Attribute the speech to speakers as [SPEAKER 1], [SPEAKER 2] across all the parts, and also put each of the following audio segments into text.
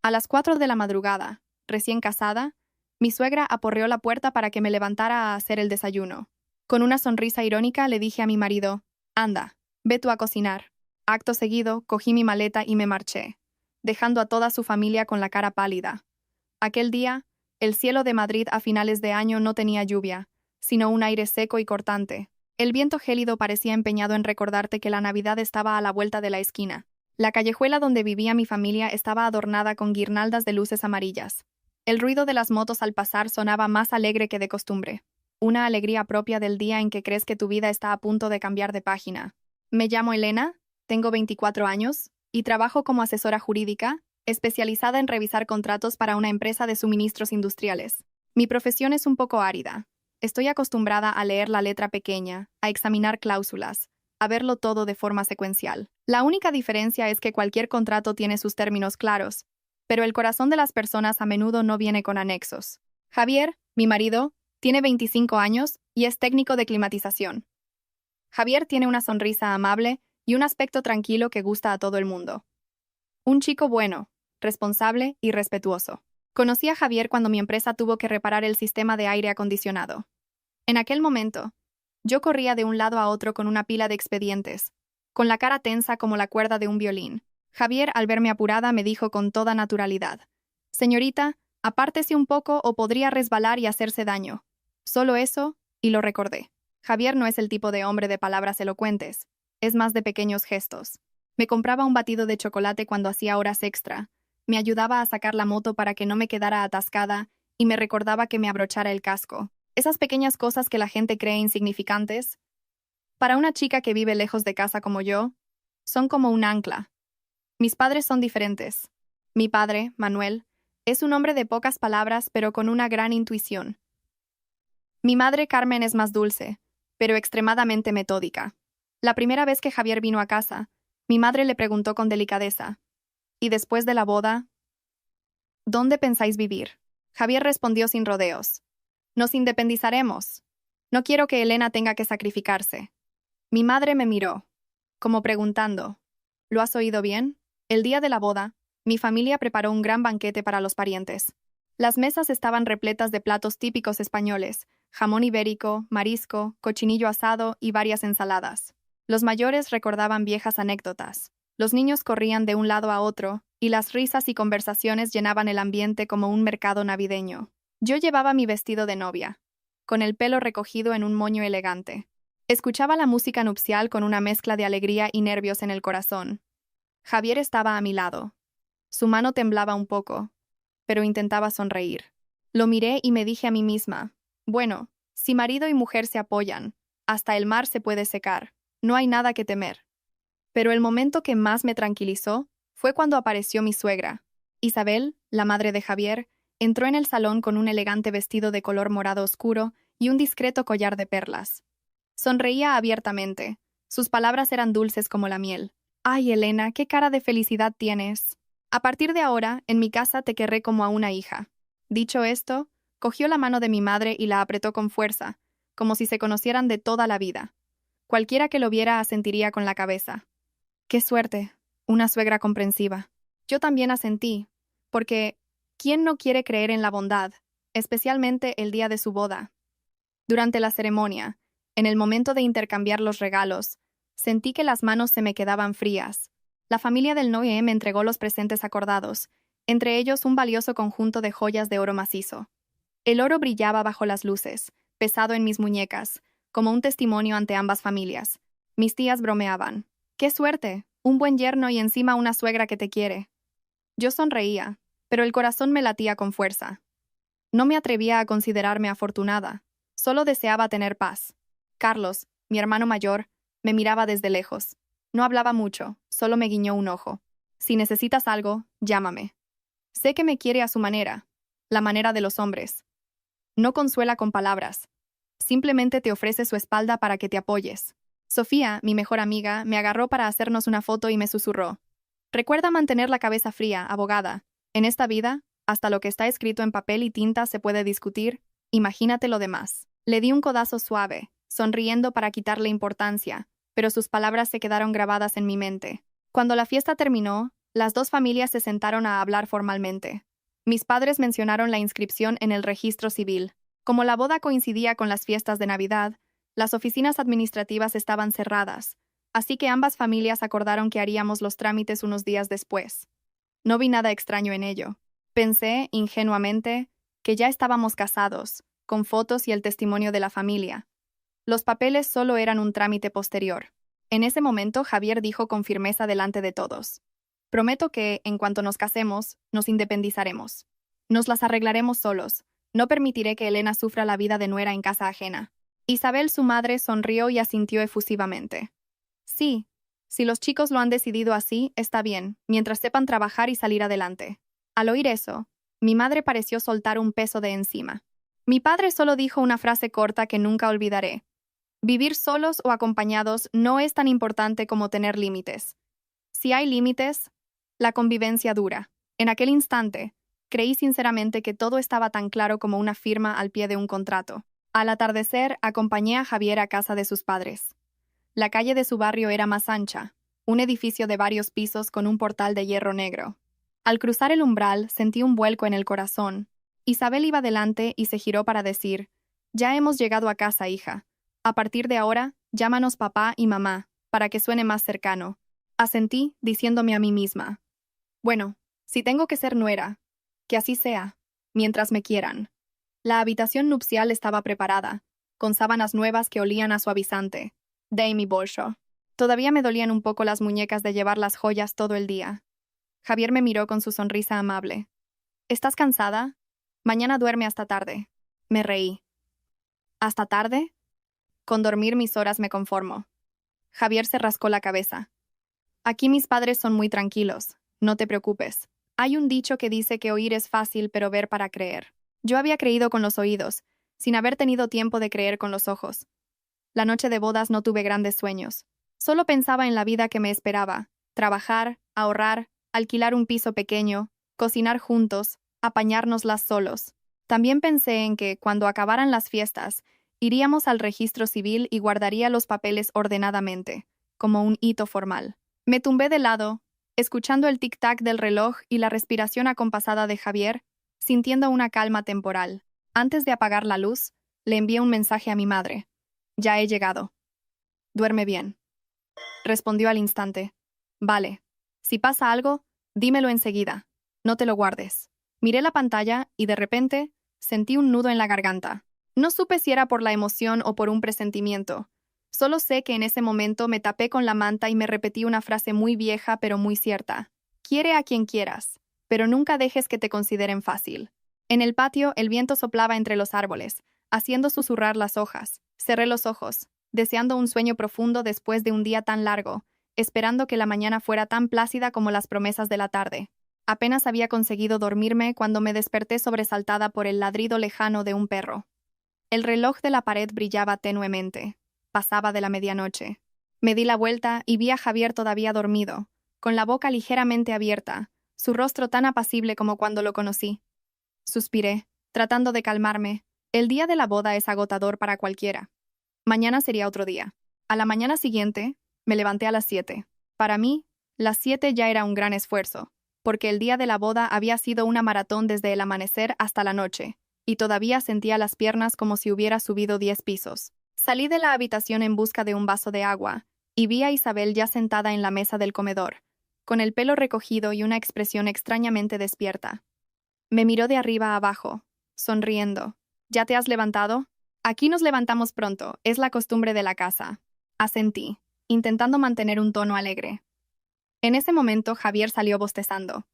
[SPEAKER 1] A las 4 de la madrugada, recién casada, mi suegra aporreó la puerta para que me levantara a hacer el desayuno. Con una sonrisa irónica le dije a mi marido, «Anda, ve tú a cocinar». Acto seguido, cogí mi maleta y me marché, dejando a toda su familia con la cara pálida. Aquel día, el cielo de Madrid a finales de año no tenía lluvia, sino un aire seco y cortante. El viento gélido parecía empeñado en recordarte que la Navidad estaba a la vuelta de la esquina. La callejuela donde vivía mi familia estaba adornada con guirnaldas de luces amarillas. El ruido de las motos al pasar sonaba más alegre que de costumbre. Una alegría propia del día en que crees que tu vida está a punto de cambiar de página. Me llamo Elena, tengo 24 años, y trabajo como asesora jurídica, especializada en revisar contratos para una empresa de suministros industriales. Mi profesión es un poco árida. Estoy acostumbrada a leer la letra pequeña, a examinar cláusulas, a verlo todo de forma secuencial. La única diferencia es que cualquier contrato tiene sus términos claros, pero el corazón de las personas a menudo no viene con anexos. Javier, mi marido, tiene 25 años y es técnico de climatización. Javier tiene una sonrisa amable y un aspecto tranquilo que gusta a todo el mundo. Un chico bueno, responsable y respetuoso. Conocí a Javier cuando mi empresa tuvo que reparar el sistema de aire acondicionado. En aquel momento, yo corría de un lado a otro con una pila de expedientes, con la cara tensa como la cuerda de un violín. Javier, al verme apurada, me dijo con toda naturalidad, «Señorita, apártese un poco o podría resbalar y hacerse daño». Solo eso, y lo recordé. Javier no es el tipo de hombre de palabras elocuentes, es más de pequeños gestos. Me compraba un batido de chocolate cuando hacía horas extra, me ayudaba a sacar la moto para que no me quedara atascada y me recordaba que me abrochara el casco. Esas pequeñas cosas que la gente cree insignificantes, para una chica que vive lejos de casa como yo, son como un ancla. Mis padres son diferentes. Mi padre, Manuel, es un hombre de pocas palabras pero con una gran intuición. Mi madre, Carmen, es más dulce, pero extremadamente metódica. La primera vez que Javier vino a casa, mi madre le preguntó con delicadeza, «¿Y después de la boda? ¿Dónde pensáis vivir?» Javier respondió sin rodeos, «Nos independizaremos. No quiero que Elena tenga que sacrificarse». Mi madre me miró, como preguntando, «¿Lo has oído bien?» El día de la boda, mi familia preparó un gran banquete para los parientes. Las mesas estaban repletas de platos típicos españoles, jamón ibérico, marisco, cochinillo asado y varias ensaladas. Los mayores recordaban viejas anécdotas. Los niños corrían de un lado a otro, y las risas y conversaciones llenaban el ambiente como un mercado navideño. Yo llevaba mi vestido de novia, con el pelo recogido en un moño elegante. Escuchaba la música nupcial con una mezcla de alegría y nervios en el corazón. Javier estaba a mi lado. Su mano temblaba un poco, pero intentaba sonreír. Lo miré y me dije a mí misma, «Bueno, si marido y mujer se apoyan, hasta el mar se puede secar, no hay nada que temer». Pero el momento que más me tranquilizó fue cuando apareció mi suegra. Isabel, la madre de Javier, entró en el salón con un elegante vestido de color morado oscuro y un discreto collar de perlas. Sonreía abiertamente. Sus palabras eran dulces como la miel. «Ay, Elena, qué cara de felicidad tienes. A partir de ahora, en mi casa te querré como a una hija». Dicho esto, cogió la mano de mi madre y la apretó con fuerza, como si se conocieran de toda la vida. Cualquiera que lo viera asentiría con la cabeza. «Qué suerte, una suegra comprensiva». Yo también asentí, porque ¿quién no quiere creer en la bondad, especialmente el día de su boda? Durante la ceremonia, en el momento de intercambiar los regalos, sentí que las manos se me quedaban frías. La familia del novio me entregó los presentes acordados, entre ellos un valioso conjunto de joyas de oro macizo. El oro brillaba bajo las luces, pesado en mis muñecas, como un testimonio ante ambas familias. Mis tías bromeaban. «¡Qué suerte! Un buen yerno y encima una suegra que te quiere». Yo sonreía, pero el corazón me latía con fuerza. No me atrevía a considerarme afortunada, solo deseaba tener paz. Carlos, mi hermano mayor, me miraba desde lejos. No hablaba mucho, solo me guiñó un ojo. «Si necesitas algo, llámame». Sé que me quiere a su manera, la manera de los hombres. No consuela con palabras. Simplemente te ofrece su espalda para que te apoyes. Sofía, mi mejor amiga, me agarró para hacernos una foto y me susurró, «Recuerda mantener la cabeza fría, abogada. En esta vida, hasta lo que está escrito en papel y tinta se puede discutir, imagínate lo demás». Le di un codazo suave, sonriendo para quitarle importancia, pero sus palabras se quedaron grabadas en mi mente. Cuando la fiesta terminó, Las dos familias se sentaron a hablar formalmente. Mis padres mencionaron la inscripción en el registro civil. Como la boda coincidía con las fiestas de Navidad, las oficinas administrativas estaban cerradas, así que ambas familias acordaron que haríamos los trámites unos días después. No vi nada extraño en ello. Pensé, ingenuamente, que ya estábamos casados, con fotos y el testimonio de la familia. Los papeles solo eran un trámite posterior. En ese momento, Javier dijo con firmeza delante de todos: prometo que, en cuanto nos casemos, nos independizaremos. Nos las arreglaremos solos. No permitiré que Elena sufra la vida de nuera en casa ajena. Isabel, su madre, sonrió y asintió efusivamente. Sí, si los chicos lo han decidido así, está bien, mientras sepan trabajar y salir adelante. Al oír eso, mi madre pareció soltar un peso de encima. Mi padre solo dijo una frase corta que nunca olvidaré. Vivir solos o acompañados no es tan importante como tener límites. Si hay límites, la convivencia dura. En aquel instante, creí sinceramente que todo estaba tan claro como una firma al pie de un contrato. Al atardecer, acompañé a Javier a casa de sus padres. La calle de su barrio era más ancha, un edificio de varios pisos con un portal de hierro negro. Al cruzar el umbral, sentí un vuelco en el corazón. Isabel iba delante y se giró para decir: ya hemos llegado a casa, hija. A partir de ahora, llámanos papá y mamá, para que suene más cercano. Asentí, diciéndome a mí misma: bueno, si tengo que ser nuera, que así sea, mientras me quieran. La habitación nupcial estaba preparada, con sábanas nuevas que olían a suavizante. De mi bolso. Todavía me dolían un poco las muñecas de llevar las joyas todo el día. Javier me miró con su sonrisa amable. ¿Estás cansada? Mañana duerme hasta tarde. Me reí. ¿Hasta tarde? Con dormir mis horas me conformo. Javier se rascó la cabeza. Aquí mis padres son muy tranquilos. No te preocupes. Hay un dicho que dice que oír es fácil, pero ver para creer. Yo había creído con los oídos, sin haber tenido tiempo de creer con los ojos. La noche de bodas no tuve grandes sueños. Solo pensaba en la vida que me esperaba: trabajar, ahorrar, alquilar un piso pequeño, cocinar juntos, apañárnoslas solos. También pensé en que, cuando acabaran las fiestas, iríamos al registro civil y guardaría los papeles ordenadamente, como un hito formal. Me tumbé de lado, escuchando el tic-tac del reloj y la respiración acompasada de Javier, sintiendo una calma temporal. Antes de apagar la luz, le envié un mensaje a mi madre. Ya he llegado. Duerme bien. Respondió al instante. Vale. Si pasa algo, dímelo enseguida. No te lo guardes. Miré la pantalla y de repente sentí un nudo en la garganta. No supe si era por la emoción o por un presentimiento. Solo sé que en ese momento me tapé con la manta y me repetí una frase muy vieja pero muy cierta. Quiere a quien quieras, pero nunca dejes que te consideren fácil. En el patio, el viento soplaba entre los árboles, haciendo susurrar las hojas. Cerré los ojos, deseando un sueño profundo después de un día tan largo, esperando que la mañana fuera tan plácida como las promesas de la tarde. Apenas había conseguido dormirme cuando me desperté sobresaltada por el ladrido lejano de un perro. El reloj de la pared brillaba tenuemente. Pasaba de la medianoche. Me di la vuelta y vi a Javier todavía dormido, con la boca ligeramente abierta, su rostro tan apacible como cuando lo conocí. Suspiré, tratando de calmarme. El día de la boda es agotador para cualquiera. Mañana sería otro día. A la mañana siguiente, me levanté a las 7. Para mí, las 7 ya era un gran esfuerzo, porque el día de la boda había sido una maratón desde el amanecer hasta la noche, y todavía sentía las piernas como si hubiera subido 10 pisos. Salí de la habitación en busca de un vaso de agua, y vi a Isabel ya sentada en la mesa del comedor, con el pelo recogido y una expresión extrañamente despierta. Me miró de arriba a abajo, sonriendo. ¿Ya te has levantado? Aquí nos levantamos pronto, es la costumbre de la casa. Asentí, intentando mantener un tono alegre. En ese momento Javier salió bostezando.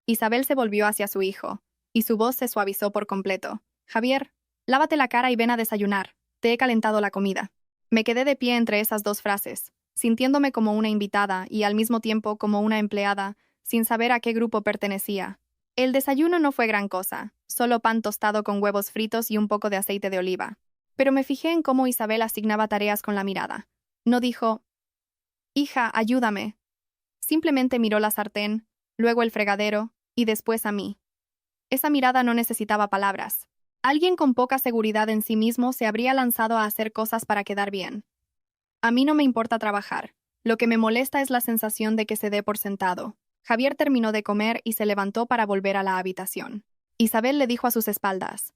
[SPEAKER 1] Isabel se volvió hacia su hijo, y su voz se suavizó por completo. Javier, lávate la cara y ven a desayunar. Te he calentado la comida. Me quedé de pie entre esas dos frases, sintiéndome como una invitada y al mismo tiempo como una empleada, sin saber a qué grupo pertenecía. El desayuno no fue gran cosa, solo pan tostado con huevos fritos y un poco de aceite de oliva. Pero me fijé en cómo Isabel asignaba tareas con la mirada. No dijo: hija, ayúdame. Simplemente miró la sartén, luego el fregadero, y después a mí. Esa mirada no necesitaba palabras. Alguien con poca seguridad en sí mismo se habría lanzado a hacer cosas para quedar bien. A mí no me importa trabajar. Lo que me molesta es la sensación de que se dé por sentado. Javier terminó de comer y se levantó para volver a la habitación. Isabel le dijo a sus espaldas: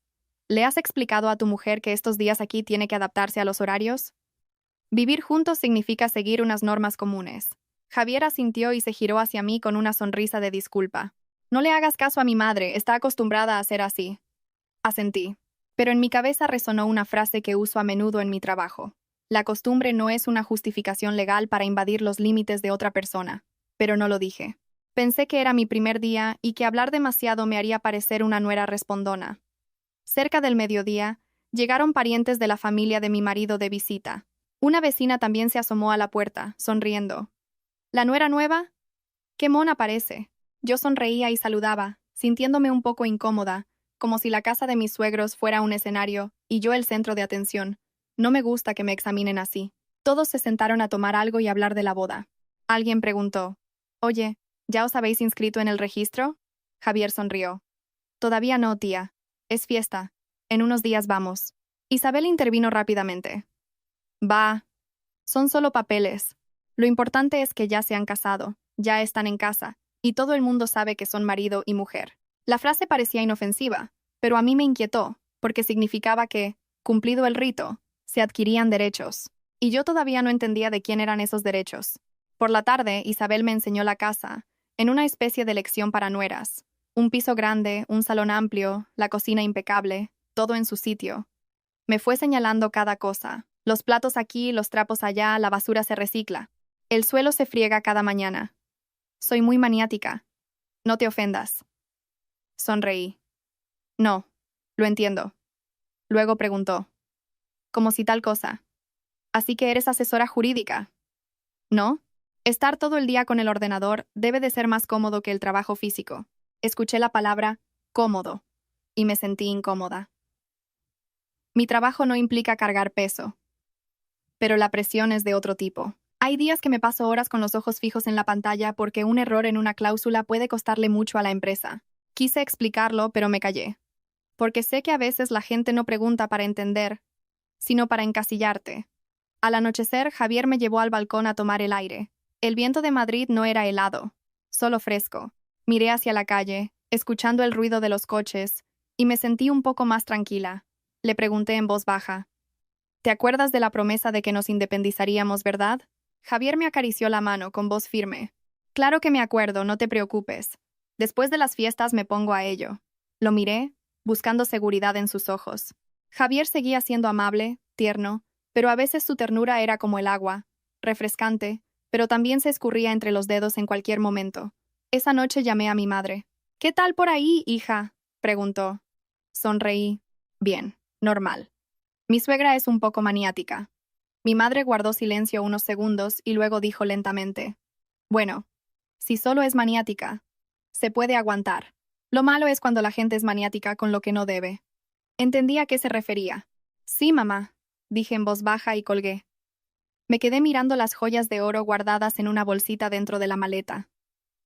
[SPEAKER 1] ¿Le has explicado a tu mujer que estos días aquí tiene que adaptarse a los horarios? Vivir juntos significa seguir unas normas comunes. Javier asintió y se giró hacia mí con una sonrisa de disculpa. No le hagas caso a mi madre, está acostumbrada a ser así. Asentí. Pero en mi cabeza resonó una frase que uso a menudo en mi trabajo. La costumbre no es una justificación legal para invadir los límites de otra persona. Pero no lo dije. Pensé que era mi primer día y que hablar demasiado me haría parecer una nuera respondona. Cerca del mediodía, llegaron parientes de la familia de mi marido de visita. Una vecina también se asomó a la puerta, sonriendo. ¿La nuera nueva? ¡Qué mona parece! Yo sonreía y saludaba, sintiéndome un poco incómoda, como si la casa de mis suegros fuera un escenario y yo el centro de atención. No me gusta que me examinen así. Todos se sentaron a tomar algo y hablar de la boda. Alguien preguntó: «Oye, ¿ya os habéis inscrito en el registro?» Javier sonrió. «Todavía no, tía. Es fiesta. En unos días vamos». Isabel intervino rápidamente. «Va. Son solo papeles. Lo importante es que ya se han casado, ya están en casa, y todo el mundo sabe que son marido y mujer». La frase parecía inofensiva, pero a mí me inquietó, porque significaba que, cumplido el rito, se adquirían derechos. Y yo todavía no entendía de quién eran esos derechos. Por la tarde, Isabel me enseñó la casa, en una especie de lección para nueras. Un piso grande, un salón amplio, la cocina impecable, todo en su sitio. Me fue señalando cada cosa. Los platos aquí, los trapos allá, la basura se recicla. El suelo se friega cada mañana. Soy muy maniática. No te ofendas. Sonreí. No, lo entiendo. Luego preguntó: «¿Como si tal cosa? Así que eres asesora jurídica?» «¿No? Estar todo el día con el ordenador debe de ser más cómodo que el trabajo físico». Escuché la palabra cómodo y me sentí incómoda. Mi trabajo no implica cargar peso, pero la presión es de otro tipo. Hay días que me paso horas con los ojos fijos en la pantalla porque un error en una cláusula puede costarle mucho a la empresa. Quise explicarlo, pero me callé. Porque sé que a veces la gente no pregunta para entender, sino para encasillarte. Al anochecer, Javier me llevó al balcón a tomar el aire. El viento de Madrid no era helado, solo fresco. Miré hacia la calle, escuchando el ruido de los coches, y me sentí un poco más tranquila. Le pregunté en voz baja: «¿Te acuerdas de la promesa de que nos independizaríamos, verdad?» Javier me acarició la mano con voz firme. «Claro que me acuerdo, no te preocupes. Después de las fiestas me pongo a ello». Lo miré, buscando seguridad en sus ojos. Javier seguía siendo amable, tierno, pero a veces su ternura era como el agua, refrescante, pero también se escurría entre los dedos en cualquier momento. Esa noche llamé a mi madre. «¿Qué tal por ahí, hija?», preguntó. Sonreí. «Bien, normal». Mi suegra es un poco maniática. Mi madre guardó silencio unos segundos y luego dijo lentamente: «Bueno, si solo es maniática, se puede aguantar. Lo malo es cuando la gente es maniática con lo que no debe». Entendí a qué se refería. «Sí, mamá», dije en voz baja y colgué. Me quedé mirando las joyas de oro guardadas en una bolsita dentro de la maleta.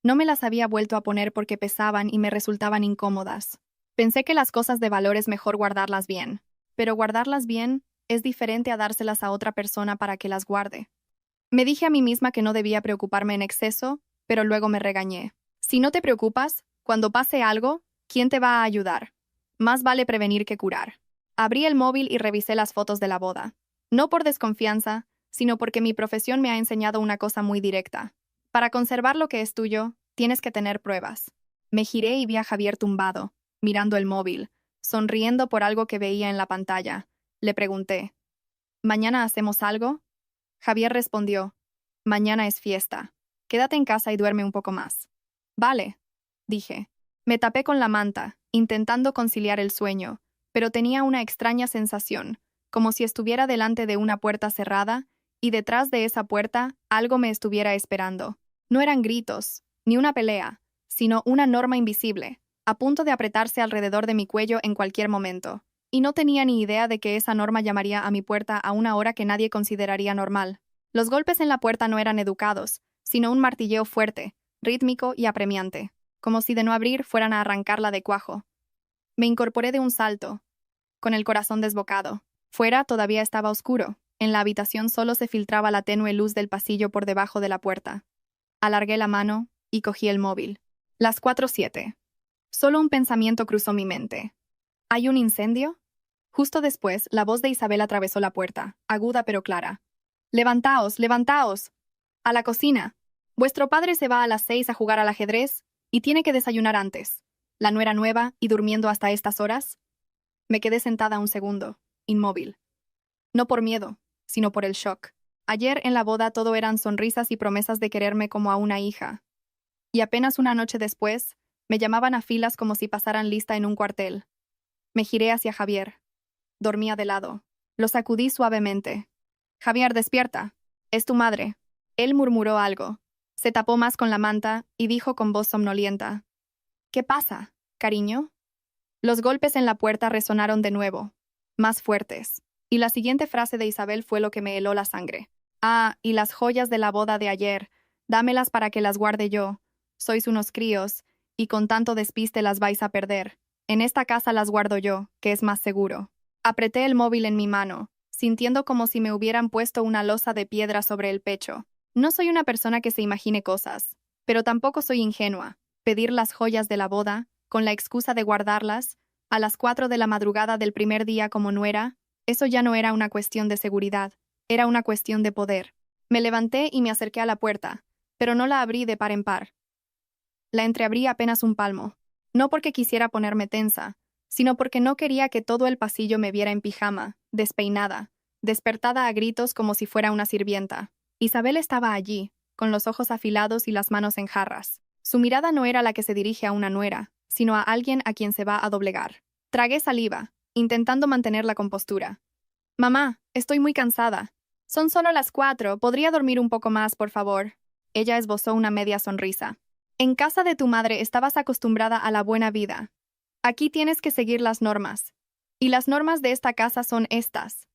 [SPEAKER 1] No me las había vuelto a poner porque pesaban y me resultaban incómodas. Pensé que las cosas de valor es mejor guardarlas bien, pero guardarlas bien es diferente a dárselas a otra persona para que las guarde. Me dije a mí misma que no debía preocuparme en exceso, pero luego me regañé. Si no te preocupas, cuando pase algo, ¿quién te va a ayudar? Más vale prevenir que curar. Abrí el móvil y revisé las fotos de la boda. No por desconfianza, sino porque mi profesión me ha enseñado una cosa muy directa. Para conservar lo que es tuyo, tienes que tener pruebas. Me giré y vi a Javier tumbado, mirando el móvil, sonriendo por algo que veía en la pantalla. Le pregunté: «¿Mañana hacemos algo?» Javier respondió: «Mañana es fiesta. Quédate en casa y duerme un poco más». «Vale», dije. Me tapé con la manta, intentando conciliar el sueño, pero tenía una extraña sensación, como si estuviera delante de una puerta cerrada, y detrás de esa puerta algo me estuviera esperando. No eran gritos, ni una pelea, sino una norma invisible, a punto de apretarse alrededor de mi cuello en cualquier momento. Y no tenía ni idea de que esa norma llamaría a mi puerta a una hora que nadie consideraría normal. Los golpes en la puerta no eran educados, sino un martilleo fuerte, rítmico y apremiante, como si de no abrir fueran a arrancarla de cuajo. Me incorporé de un salto, con el corazón desbocado. Fuera todavía estaba oscuro. En la habitación solo se filtraba la tenue luz del pasillo por debajo de la puerta. Alargué la mano, y cogí el móvil. Las 4:07. Solo un pensamiento cruzó mi mente. ¿Hay un incendio? Justo después, la voz de Isabel atravesó la puerta, aguda pero clara. ¡Levantaos, levantaos! ¡A la cocina! Vuestro padre se va a las 6 a jugar al ajedrez y tiene que desayunar antes. ¿La nuera nueva y durmiendo hasta estas horas? Me quedé sentada un segundo, inmóvil. No por miedo, sino por el shock. Ayer en la boda todo eran sonrisas y promesas de quererme como a una hija. Y apenas una noche después, me llamaban a filas como si pasaran lista en un cuartel. Me giré hacia Javier. Dormía de lado. Lo sacudí suavemente. Javier, despierta. Es tu madre. Él murmuró algo. Se tapó más con la manta y dijo con voz somnolienta. ¿Qué pasa, cariño? Los golpes en la puerta resonaron de nuevo, más fuertes, y la siguiente frase de Isabel fue lo que me heló la sangre. Ah, y las joyas de la boda de ayer, dámelas para que las guarde yo. Sois unos críos, y con tanto despiste las vais a perder. En esta casa las guardo yo, que es más seguro. Apreté el móvil en mi mano, sintiendo como si me hubieran puesto una losa de piedra sobre el pecho. No soy una persona que se imagine cosas, pero tampoco soy ingenua. Pedir las joyas de la boda, con la excusa de guardarlas, a las 4 de la madrugada del primer día como nuera, eso ya no era una cuestión de seguridad, era una cuestión de poder. Me levanté y me acerqué a la puerta, pero no la abrí de par en par. La entreabrí apenas un palmo, no porque quisiera ponerme tensa, sino porque no quería que todo el pasillo me viera en pijama, despeinada, despertada a gritos como si fuera una sirvienta. Isabel estaba allí, con los ojos afilados y las manos en jarras. Su mirada no era la que se dirige a una nuera, sino a alguien a quien se va a doblegar. Tragué saliva, intentando mantener la compostura. Mamá, estoy muy cansada. Son solo las 4, ¿podría dormir un poco más, por favor? Ella esbozó una media sonrisa. En casa de tu madre estabas acostumbrada a la buena vida. Aquí tienes que seguir las normas. Y las normas de esta casa son estas.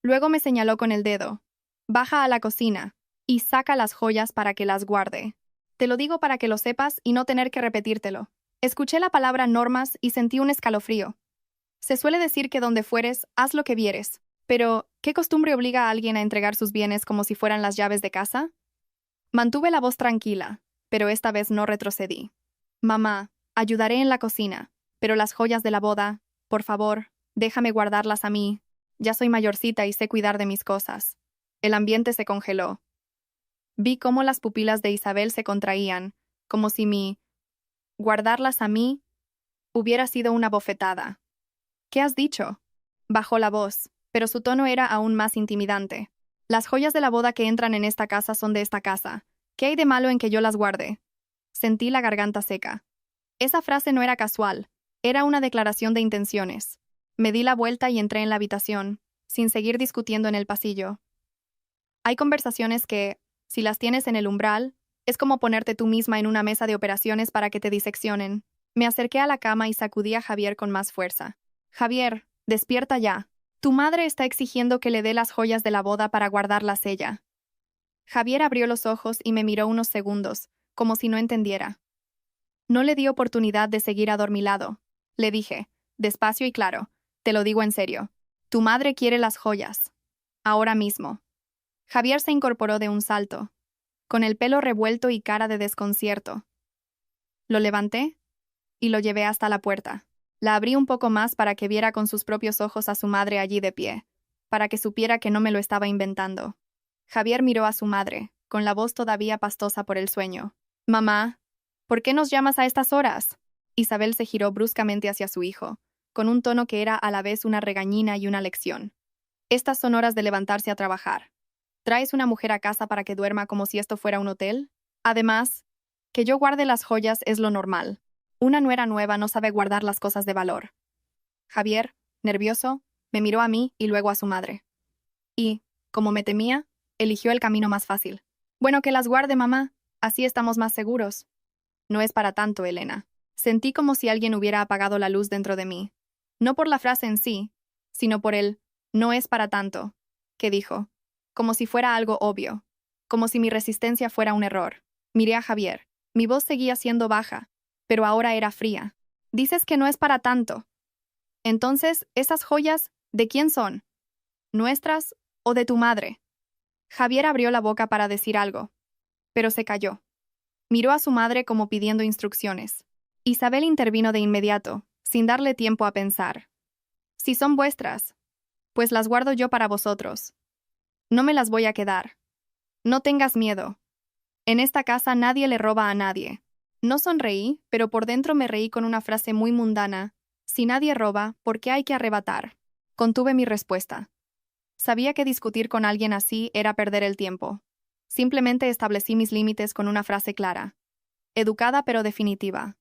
[SPEAKER 1] Luego me señaló con el dedo. Baja a la cocina y saca las joyas para que las guarde. Te lo digo para que lo sepas y no tener que repetírtelo. Escuché la palabra normas y sentí un escalofrío. Se suele decir que donde fueres, haz lo que vieres. Pero, ¿qué costumbre obliga a alguien a entregar sus bienes como si fueran las llaves de casa? Mantuve la voz tranquila, pero esta vez no retrocedí. Mamá, ayudaré en la cocina, pero las joyas de la boda, por favor, déjame guardarlas a mí. Ya soy mayorcita y sé cuidar de mis cosas. El ambiente se congeló. Vi cómo las pupilas de Isabel se contraían, como si guardarlas a mí hubiera sido una bofetada. ¿Qué has dicho? Bajó la voz, pero su tono era aún más intimidante. Las joyas de la boda que entran en esta casa son de esta casa. ¿Qué hay de malo en que yo las guarde? Sentí la garganta seca. Esa frase no era casual, era una declaración de intenciones. Me di la vuelta y entré en la habitación, sin seguir discutiendo en el pasillo. Hay conversaciones que, si las tienes en el umbral, es como ponerte tú misma en una mesa de operaciones para que te diseccionen. Me acerqué a la cama y sacudí a Javier con más fuerza. Javier, despierta ya. Tu madre está exigiendo que le dé las joyas de la boda para guardarlas ella. Javier abrió los ojos y me miró unos segundos, como si no entendiera. No le di oportunidad de seguir adormilado. Le dije, despacio y claro, te lo digo en serio. Tu madre quiere las joyas. Ahora mismo. Javier se incorporó de un salto, con el pelo revuelto y cara de desconcierto. Lo levanté y lo llevé hasta la puerta. La abrí un poco más para que viera con sus propios ojos a su madre allí de pie, para que supiera que no me lo estaba inventando. Javier miró a su madre, con la voz todavía pastosa por el sueño. Mamá, ¿por qué nos llamas a estas horas? Isabel se giró bruscamente hacia su hijo, con un tono que era a la vez una regañina y una lección. Estas son horas de levantarse a trabajar. ¿Traes una mujer a casa para que duerma como si esto fuera un hotel? Además, que yo guarde las joyas es lo normal. Una nuera nueva no sabe guardar las cosas de valor. Javier, nervioso, me miró a mí y luego a su madre. Y, como me temía, eligió el camino más fácil. Bueno, que las guarde, mamá. Así estamos más seguros. No es para tanto, Elena. Sentí como si alguien hubiera apagado la luz dentro de mí. No por la frase en sí, sino por el «no es para tanto», que dijo, como si fuera algo obvio, como si mi resistencia fuera un error. Miré a Javier. Mi voz seguía siendo baja, pero ahora era fría. Dices que no es para tanto. Entonces, ¿esas joyas de quién son? ¿Nuestras o de tu madre? Javier abrió la boca para decir algo, pero se calló. Miró a su madre como pidiendo instrucciones. Isabel intervino de inmediato, sin darle tiempo a pensar. Si son vuestras, pues las guardo yo para vosotros. No me las voy a quedar. No tengas miedo. En esta casa nadie le roba a nadie. No sonreí, pero por dentro me reí con una frase muy mundana. Si nadie roba, ¿por qué hay que arrebatar? Contuve mi respuesta. Sabía que discutir con alguien así era perder el tiempo. Simplemente establecí mis límites con una frase clara. Educada pero definitiva.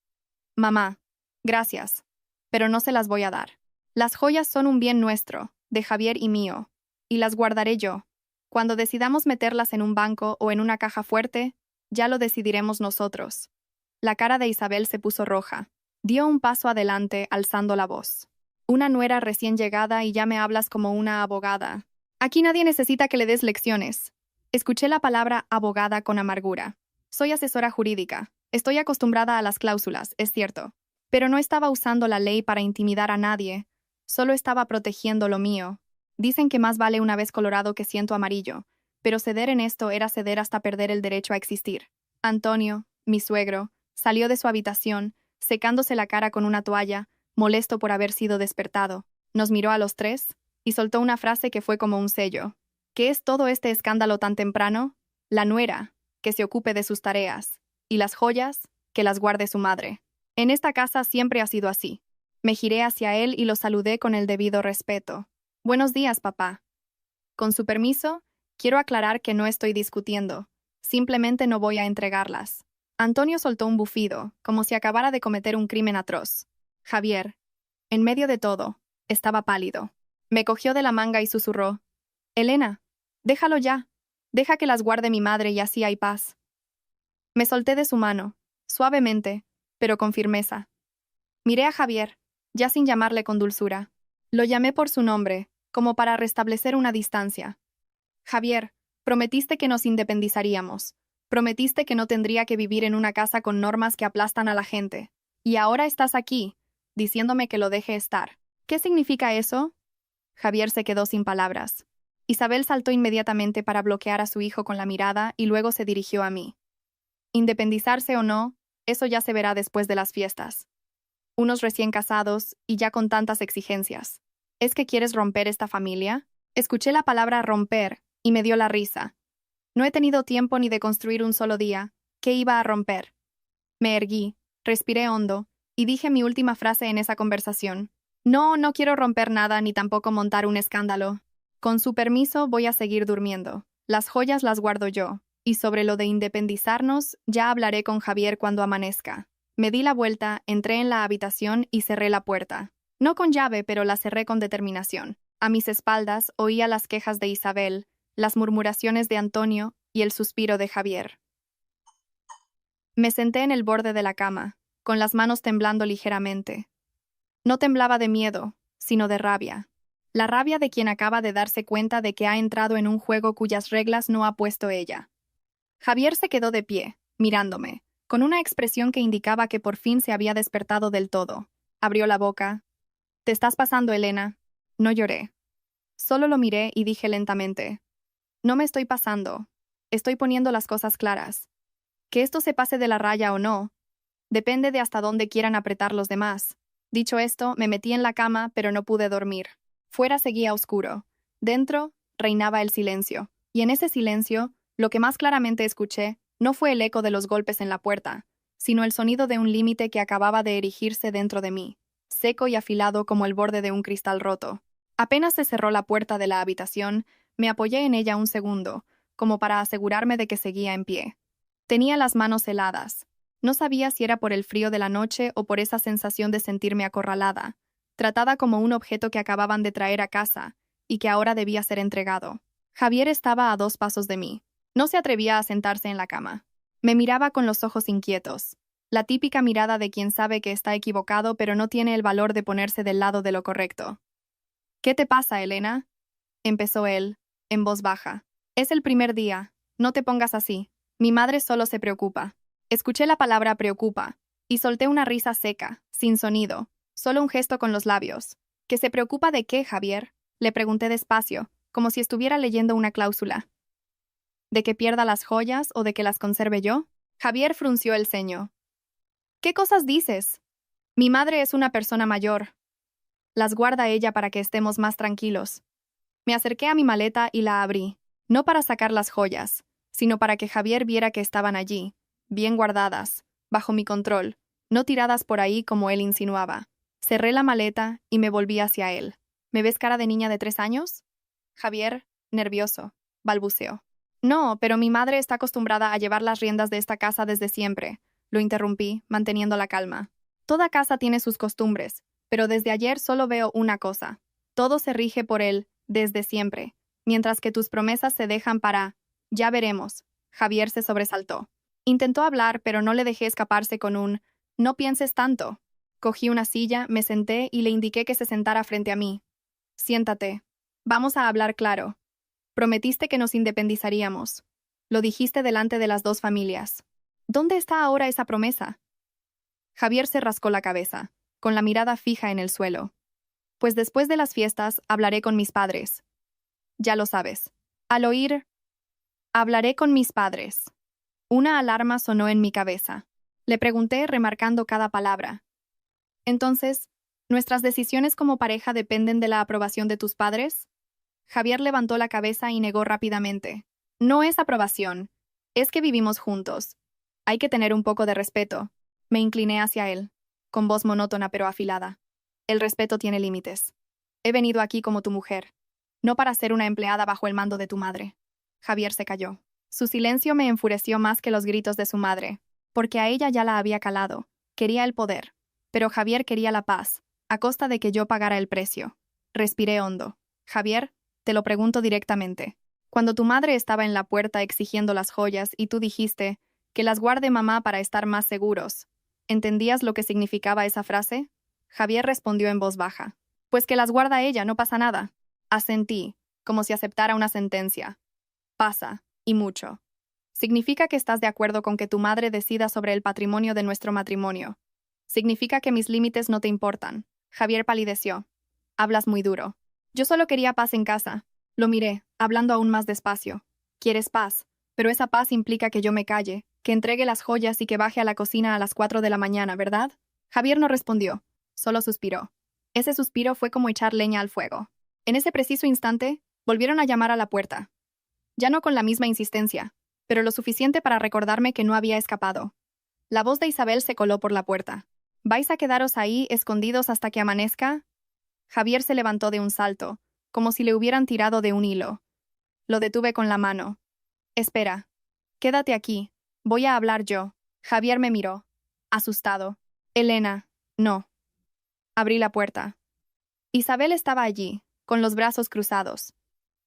[SPEAKER 1] Mamá, gracias, pero no se las voy a dar. Las joyas son un bien nuestro, de Javier y mío, y las guardaré yo. Cuando decidamos meterlas en un banco o en una caja fuerte, ya lo decidiremos nosotros. La cara de Isabel se puso roja. Dio un paso adelante, alzando la voz. Una nuera recién llegada y ya me hablas como una abogada. Aquí nadie necesita que le des lecciones. Escuché la palabra abogada con amargura. Soy asesora jurídica. Estoy acostumbrada a las cláusulas, es cierto. Pero no estaba usando la ley para intimidar a nadie. Solo estaba protegiendo lo mío. Dicen que más vale una vez colorado que ciento amarillo, pero ceder en esto era ceder hasta perder el derecho a existir. Antonio, mi suegro, salió de su habitación, secándose la cara con una toalla, molesto por haber sido despertado. Nos miró a los tres y soltó una frase que fue como un sello. ¿Qué es todo este escándalo tan temprano? La nuera, que se ocupe de sus tareas, y las joyas, que las guarde su madre. En esta casa siempre ha sido así. Me giré hacia él y lo saludé con el debido respeto. Buenos días, papá. Con su permiso, quiero aclarar que no estoy discutiendo. Simplemente no voy a entregarlas. Antonio soltó un bufido, como si acabara de cometer un crimen atroz. Javier, en medio de todo, estaba pálido. Me cogió de la manga y susurró. Elena, déjalo ya. Deja que las guarde mi madre y así hay paz. Me solté de su mano, suavemente, pero con firmeza. Miré a Javier, ya sin llamarle con dulzura. Lo llamé por su nombre, como para restablecer una distancia. Javier, prometiste que nos independizaríamos. Prometiste que no tendría que vivir en una casa con normas que aplastan a la gente. Y ahora estás aquí, diciéndome que lo deje estar. ¿Qué significa eso? Javier se quedó sin palabras. Isabel saltó inmediatamente para bloquear a su hijo con la mirada y luego se dirigió a mí. Independizarse o no, eso ya se verá después de las fiestas. Unos recién casados y ya con tantas exigencias. ¿Es que quieres romper esta familia? Escuché la palabra romper y me dio la risa. No he tenido tiempo ni de construir un solo día. ¿Qué iba a romper? Me erguí, respiré hondo y dije mi última frase en esa conversación. No, no quiero romper nada ni tampoco montar un escándalo. Con su permiso voy a seguir durmiendo. Las joyas las guardo yo. Y sobre lo de independizarnos, ya hablaré con Javier cuando amanezca. Me di la vuelta, entré en la habitación y cerré la puerta. No con llave, pero la cerré con determinación. A mis espaldas oía las quejas de Isabel, las murmuraciones de Antonio y el suspiro de Javier. Me senté en el borde de la cama, con las manos temblando ligeramente. No temblaba de miedo, sino de rabia. La rabia de quien acaba de darse cuenta de que ha entrado en un juego cuyas reglas no ha puesto ella. Javier se quedó de pie, mirándome, con una expresión que indicaba que por fin se había despertado del todo. Abrió la boca. «¿Te estás pasando, Elena?» No lloré. Solo lo miré y dije lentamente. «No me estoy pasando. Estoy poniendo las cosas claras. Que esto se pase de la raya o no, depende de hasta dónde quieran apretar los demás». Dicho esto, me metí en la cama, pero no pude dormir. Fuera seguía oscuro. Dentro, reinaba el silencio. Y en ese silencio, lo que más claramente escuché no fue el eco de los golpes en la puerta, sino el sonido de un límite que acababa de erigirse dentro de mí, seco y afilado como el borde de un cristal roto. Apenas se cerró la puerta de la habitación, me apoyé en ella un segundo, como para asegurarme de que seguía en pie. Tenía las manos heladas. No sabía si era por el frío de la noche o por esa sensación de sentirme acorralada, tratada como un objeto que acababan de traer a casa y que ahora debía ser entregado. Javier estaba a 2 pasos de mí. No se atrevía a sentarse en la cama. Me miraba con los ojos inquietos, la típica mirada de quien sabe que está equivocado pero no tiene el valor de ponerse del lado de lo correcto. «¿Qué te pasa, Elena?», empezó él, en voz baja. «Es el primer día. No te pongas así. Mi madre solo se preocupa». Escuché la palabra preocupa, y solté una risa seca, sin sonido, solo un gesto con los labios. ¿Que se preocupa de qué, Javier?, le pregunté despacio, como si estuviera leyendo una cláusula. ¿De que pierda las joyas o de que las conserve yo? Javier frunció el ceño. ¿Qué cosas dices? Mi madre es una persona mayor. Las guarda ella para que estemos más tranquilos. Me acerqué a mi maleta y la abrí, no para sacar las joyas, sino para que Javier viera que estaban allí, bien guardadas, bajo mi control, no tiradas por ahí como él insinuaba. Cerré la maleta y me volví hacia él. ¿Me ves cara de niña de 3 años? Javier, nervioso, balbuceó. No, pero mi madre está acostumbrada a llevar las riendas de esta casa desde siempre. Lo interrumpí, manteniendo la calma. Toda casa tiene sus costumbres, pero desde ayer solo veo una cosa. Todo se rige por él, desde siempre, mientras que tus promesas se dejan para... Ya veremos. Javier se sobresaltó. Intentó hablar, pero no le dejé escaparse con un... No pienses tanto. Cogí una silla, me senté y le indiqué que se sentara frente a mí. Siéntate. Vamos a hablar claro. Prometiste que nos independizaríamos. Lo dijiste delante de las dos familias. ¿Dónde está ahora esa promesa? Javier se rascó la cabeza, con la mirada fija en el suelo. Pues después de las fiestas hablaré con mis padres. Ya lo sabes. Al oír, hablaré con mis padres. Una alarma sonó en mi cabeza. Le pregunté remarcando cada palabra. Entonces, ¿nuestras decisiones como pareja dependen de la aprobación de tus padres? Javier levantó la cabeza y negó rápidamente. No es aprobación. Es que vivimos juntos. Hay que tener un poco de respeto. Me incliné hacia él, con voz monótona pero afilada. El respeto tiene límites. He venido aquí como tu mujer, no para ser una empleada bajo el mando de tu madre. Javier se calló. Su silencio me enfureció más que los gritos de su madre, porque a ella ya la había calado. Quería el poder, pero Javier quería la paz, a costa de que yo pagara el precio. Respiré hondo. Javier, te lo pregunto directamente. Cuando tu madre estaba en la puerta exigiendo las joyas y tú dijiste que las guarde mamá para estar más seguros, ¿entendías lo que significaba esa frase? Javier respondió en voz baja. Pues que las guarda ella, no pasa nada. Asentí, como si aceptara una sentencia. Pasa, y mucho. Significa que estás de acuerdo con que tu madre decida sobre el patrimonio de nuestro matrimonio. Significa que mis límites no te importan. Javier palideció. Hablas muy duro. Yo solo quería paz en casa. Lo miré, hablando aún más despacio. Quieres paz, pero esa paz implica que yo me calle, que entregue las joyas y que baje a la cocina a las 4 de la mañana, ¿verdad? Javier no respondió, solo suspiró. Ese suspiro fue como echar leña al fuego. En ese preciso instante, volvieron a llamar a la puerta. Ya no con la misma insistencia, pero lo suficiente para recordarme que no había escapado. La voz de Isabel se coló por la puerta. ¿Vais a quedaros ahí, escondidos hasta que amanezca? Javier se levantó de un salto, como si le hubieran tirado de un hilo. Lo detuve con la mano. Espera. Quédate aquí. Voy a hablar yo. Javier me miró, asustado. Elena, no. Abrí la puerta. Isabel estaba allí, con los brazos cruzados.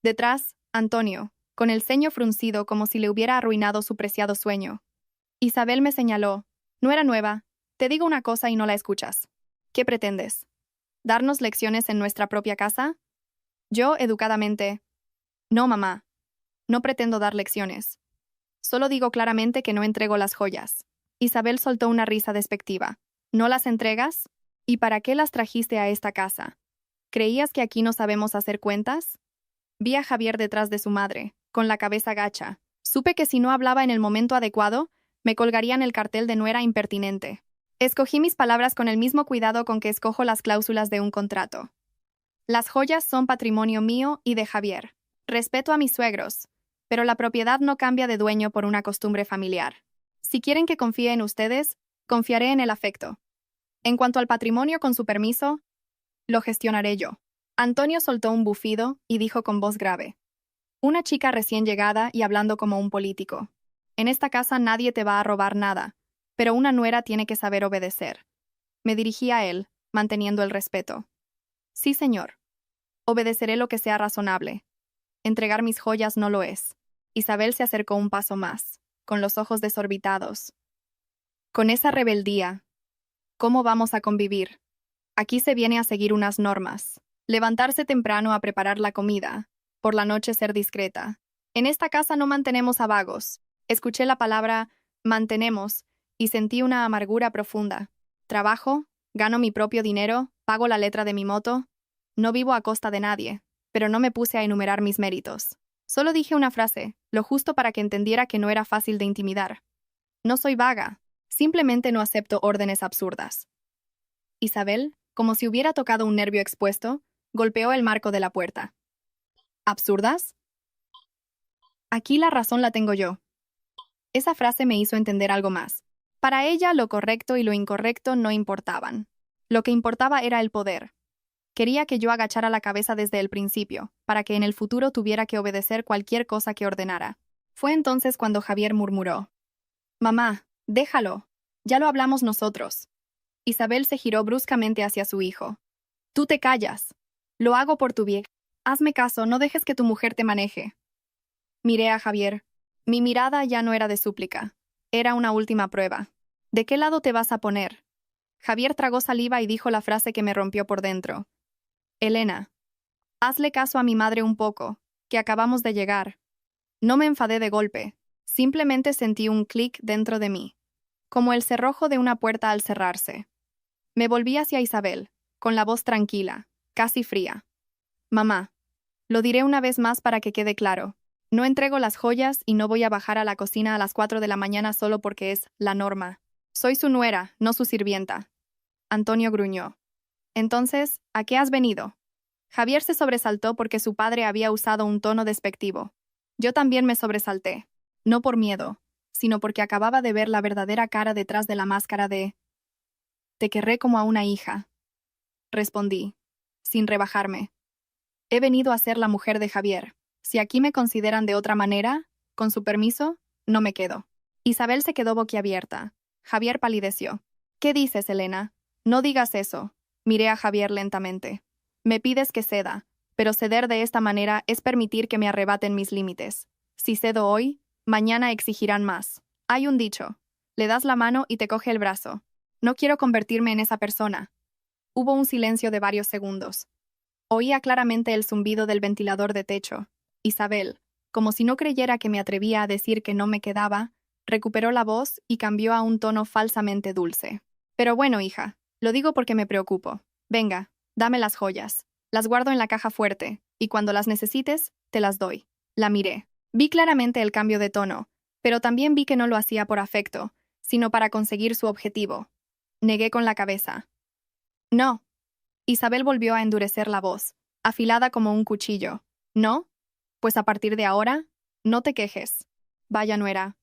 [SPEAKER 1] Detrás, Antonio, con el ceño fruncido como si le hubiera arruinado su preciado sueño. Isabel me señaló. No era nueva. Te digo una cosa y no la escuchas. ¿Qué pretendes? ¿Darnos lecciones en nuestra propia casa? Yo, educadamente. No, mamá. No pretendo dar lecciones. Solo digo claramente que no entrego las joyas. Isabel soltó una risa despectiva. ¿No las entregas? ¿Y para qué las trajiste a esta casa? ¿Creías que aquí no sabemos hacer cuentas? Vi a Javier detrás de su madre, con la cabeza gacha. Supe que si no hablaba en el momento adecuado, me colgarían el cartel de nuera impertinente. Escogí mis palabras con el mismo cuidado con que escojo las cláusulas de un contrato. Las joyas son patrimonio mío y de Javier. Respeto a mis suegros, pero la propiedad no cambia de dueño por una costumbre familiar. Si quieren que confíe en ustedes, confiaré en el afecto. En cuanto al patrimonio, con su permiso, lo gestionaré yo. Antonio soltó un bufido y dijo con voz grave. Una chica recién llegada y hablando como un político. En esta casa nadie te va a robar nada, pero una nuera tiene que saber obedecer. Me dirigí a él, manteniendo el respeto. Sí, señor. Obedeceré lo que sea razonable. Entregar mis joyas no lo es. Isabel se acercó un paso más, con los ojos desorbitados. Con esa rebeldía, ¿cómo vamos a convivir? Aquí se viene a seguir unas normas. Levantarse temprano a preparar la comida. Por la noche ser discreta. En esta casa no mantenemos a vagos. Escuché la palabra mantenemos y sentí una amargura profunda. Trabajo, gano mi propio dinero, pago la letra de mi moto. No vivo a costa de nadie, pero no me puse a enumerar mis méritos. Solo dije una frase, lo justo para que entendiera que no era fácil de intimidar. No soy vaga. Simplemente no acepto órdenes absurdas. Isabel, como si hubiera tocado un nervio expuesto, golpeó el marco de la puerta. ¿Absurdas? Aquí la razón la tengo yo. Esa frase me hizo entender algo más. Para ella, lo correcto y lo incorrecto no importaban. Lo que importaba era el poder. Quería que yo agachara la cabeza desde el principio, para que en el futuro tuviera que obedecer cualquier cosa que ordenara. Fue entonces cuando Javier murmuró: «Mamá, déjalo. Ya lo hablamos nosotros». Isabel se giró bruscamente hacia su hijo. «Tú te callas. Lo hago por tu bien. Hazme caso, no dejes que tu mujer te maneje». Miré a Javier. Mi mirada ya no era de súplica. Era una última prueba. ¿De qué lado te vas a poner? Javier tragó saliva y dijo la frase que me rompió por dentro. «Elena, hazle caso a mi madre un poco, que acabamos de llegar». No me enfadé de golpe. Simplemente sentí un clic dentro de mí, como el cerrojo de una puerta al cerrarse. Me volví hacia Isabel, con la voz tranquila, casi fría. «Mamá, lo diré una vez más para que quede claro. No entrego las joyas y no voy a bajar a la cocina a las 4 de la mañana solo porque es la norma. Soy su nuera, no su sirvienta». Antonio gruñó. «Entonces, ¿a qué has venido?» Javier se sobresaltó porque su padre había usado un tono despectivo. Yo también me sobresalté. No por miedo, sino porque acababa de ver la verdadera cara detrás de la máscara de... «Te querré como a una hija», respondí, sin rebajarme. «He venido a ser la mujer de Javier. Si aquí me consideran de otra manera, con su permiso, no me quedo». Isabel se quedó boquiabierta. Javier palideció. «¿Qué dices, Elena? No digas eso». Miré a Javier lentamente. «Me pides que ceda, pero ceder de esta manera es permitir que me arrebaten mis límites. Si cedo hoy, mañana exigirán más. Hay un dicho: le das la mano y te coge el brazo. No quiero convertirme en esa persona». Hubo un silencio de varios segundos. Oía claramente el zumbido del ventilador de techo. Isabel, como si no creyera que me atrevía a decir que no me quedaba, recuperó la voz y cambió a un tono falsamente dulce. «Pero bueno, hija, lo digo porque me preocupo. Venga, dame las joyas. Las guardo en la caja fuerte, y cuando las necesites, te las doy». La miré. Vi claramente el cambio de tono, pero también vi que no lo hacía por afecto, sino para conseguir su objetivo. Negué con la cabeza. «No». Isabel volvió a endurecer la voz, afilada como un cuchillo. «¿No? Pues a partir de ahora, no te quejes». Vaya nuera.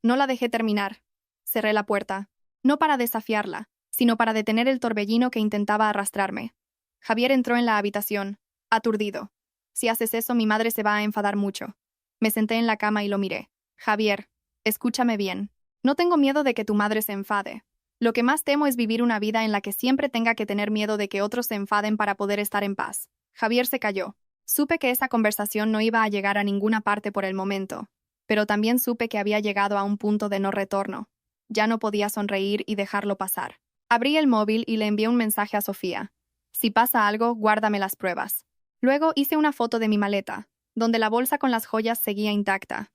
[SPEAKER 1] No la dejé terminar. Cerré la puerta, no para desafiarla, sino para detener el torbellino que intentaba arrastrarme. Javier entró en la habitación, aturdido. «Si haces eso, mi madre se va a enfadar mucho». Me senté en la cama y lo miré. «Javier, escúchame bien. No tengo miedo de que tu madre se enfade. Lo que más temo es vivir una vida en la que siempre tenga que tener miedo de que otros se enfaden para poder estar en paz». Javier se calló. Supe que esa conversación no iba a llegar a ninguna parte por el momento, pero también supe que había llegado a un punto de no retorno. Ya no podía sonreír y dejarlo pasar. Abrí el móvil y le envié un mensaje a Sofía. «Si pasa algo, guárdame las pruebas». Luego hice una foto de mi maleta, donde la bolsa con las joyas seguía intacta.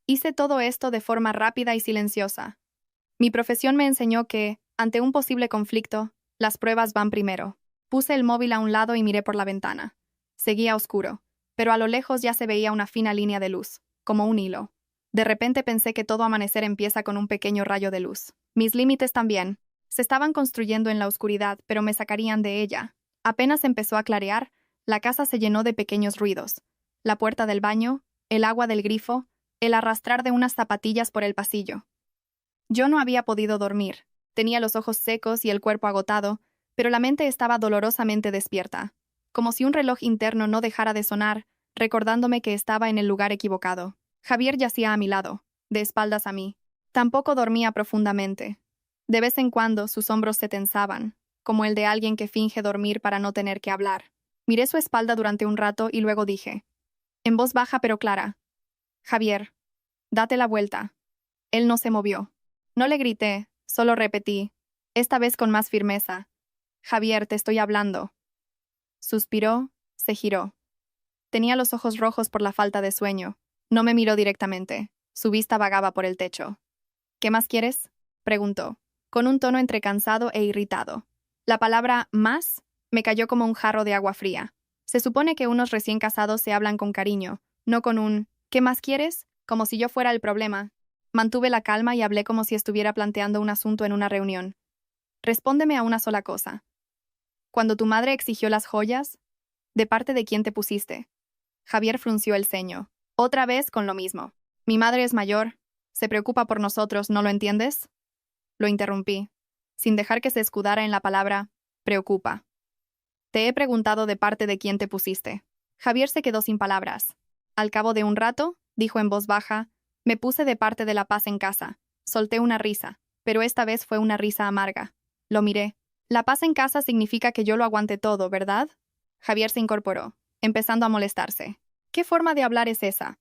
[SPEAKER 1] Hice todo esto de forma rápida y silenciosa. Mi profesión me enseñó que, ante un posible conflicto, las pruebas van primero. Puse el móvil a un lado y miré por la ventana. Seguía oscuro, pero a lo lejos ya se veía una fina línea de luz, como un hilo. De repente pensé que todo amanecer empieza con un pequeño rayo de luz. Mis límites también. Se estaban construyendo en la oscuridad, pero me sacarían de ella. Apenas empezó a clarear, la casa se llenó de pequeños ruidos. La puerta del baño, el agua del grifo, el arrastrar de unas zapatillas por el pasillo. Yo no había podido dormir. Tenía los ojos secos y el cuerpo agotado, pero la mente estaba dolorosamente despierta, como si un reloj interno no dejara de sonar, recordándome que estaba en el lugar equivocado. Javier yacía a mi lado, de espaldas a mí. Tampoco dormía profundamente. De vez en cuando sus hombros se tensaban, como el de alguien que finge dormir para no tener que hablar. Miré su espalda durante un rato y luego dije, en voz baja pero clara: «Javier, date la vuelta». Él no se movió. No le grité, solo repetí, esta vez con más firmeza: «Javier, te estoy hablando». Suspiró, se giró. Tenía los ojos rojos por la falta de sueño. No me miró directamente. Su vista vagaba por el techo. «¿Qué más quieres?», preguntó, con un tono entre cansado e irritado. La palabra «más» me cayó como un jarro de agua fría. Se supone que unos recién casados se hablan con cariño, no con un «¿qué más quieres?», como si yo fuera el problema. Mantuve la calma y hablé como si estuviera planteando un asunto en una reunión. Respóndeme a una sola cosa. Cuando tu madre exigió las joyas, ¿de parte de quién te pusiste? Javier frunció el ceño. Otra vez con lo mismo. Mi madre es mayor. Se preocupa por nosotros, ¿no lo entiendes? Lo interrumpí, sin dejar que se escudara en la palabra preocupa. Te he preguntado de parte de quién te pusiste. Javier se quedó sin palabras. Al cabo de un rato, dijo en voz baja, me puse de parte de la paz en casa. Solté una risa, pero esta vez fue una risa amarga. Lo miré. La paz en casa significa que yo lo aguante todo, ¿verdad? Javier se incorporó, empezando a molestarse. ¿Qué forma de hablar es esa?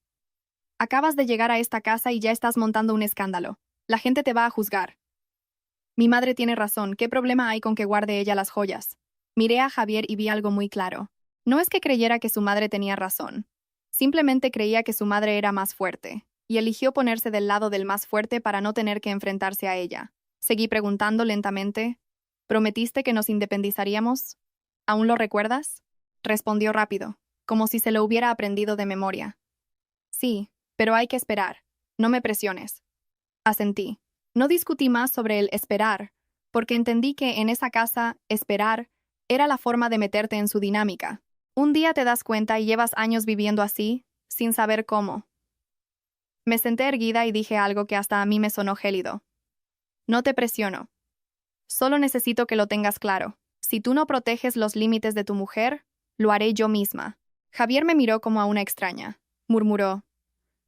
[SPEAKER 1] Acabas de llegar a esta casa y ya estás montando un escándalo. La gente te va a juzgar. Mi madre tiene razón, ¿qué problema hay con que guarde ella las joyas? Miré a Javier y vi algo muy claro. No es que creyera que su madre tenía razón. Simplemente creía que su madre era más fuerte, y eligió ponerse del lado del más fuerte para no tener que enfrentarse a ella. Seguí preguntando lentamente, ¿prometiste que nos independizaríamos? ¿Aún lo recuerdas? Respondió rápido, como si se lo hubiera aprendido de memoria. Sí, pero hay que esperar. No me presiones. Asentí. No discutí más sobre el esperar, porque entendí que en esa casa, esperar, era la forma de meterte en su dinámica. Un día te das cuenta y llevas años viviendo así, sin saber cómo. Me senté erguida y dije algo que hasta a mí me sonó gélido. No te presiono. Solo necesito que lo tengas claro. Si tú no proteges los límites de tu mujer, lo haré yo misma. Javier me miró como a una extraña. Murmuró.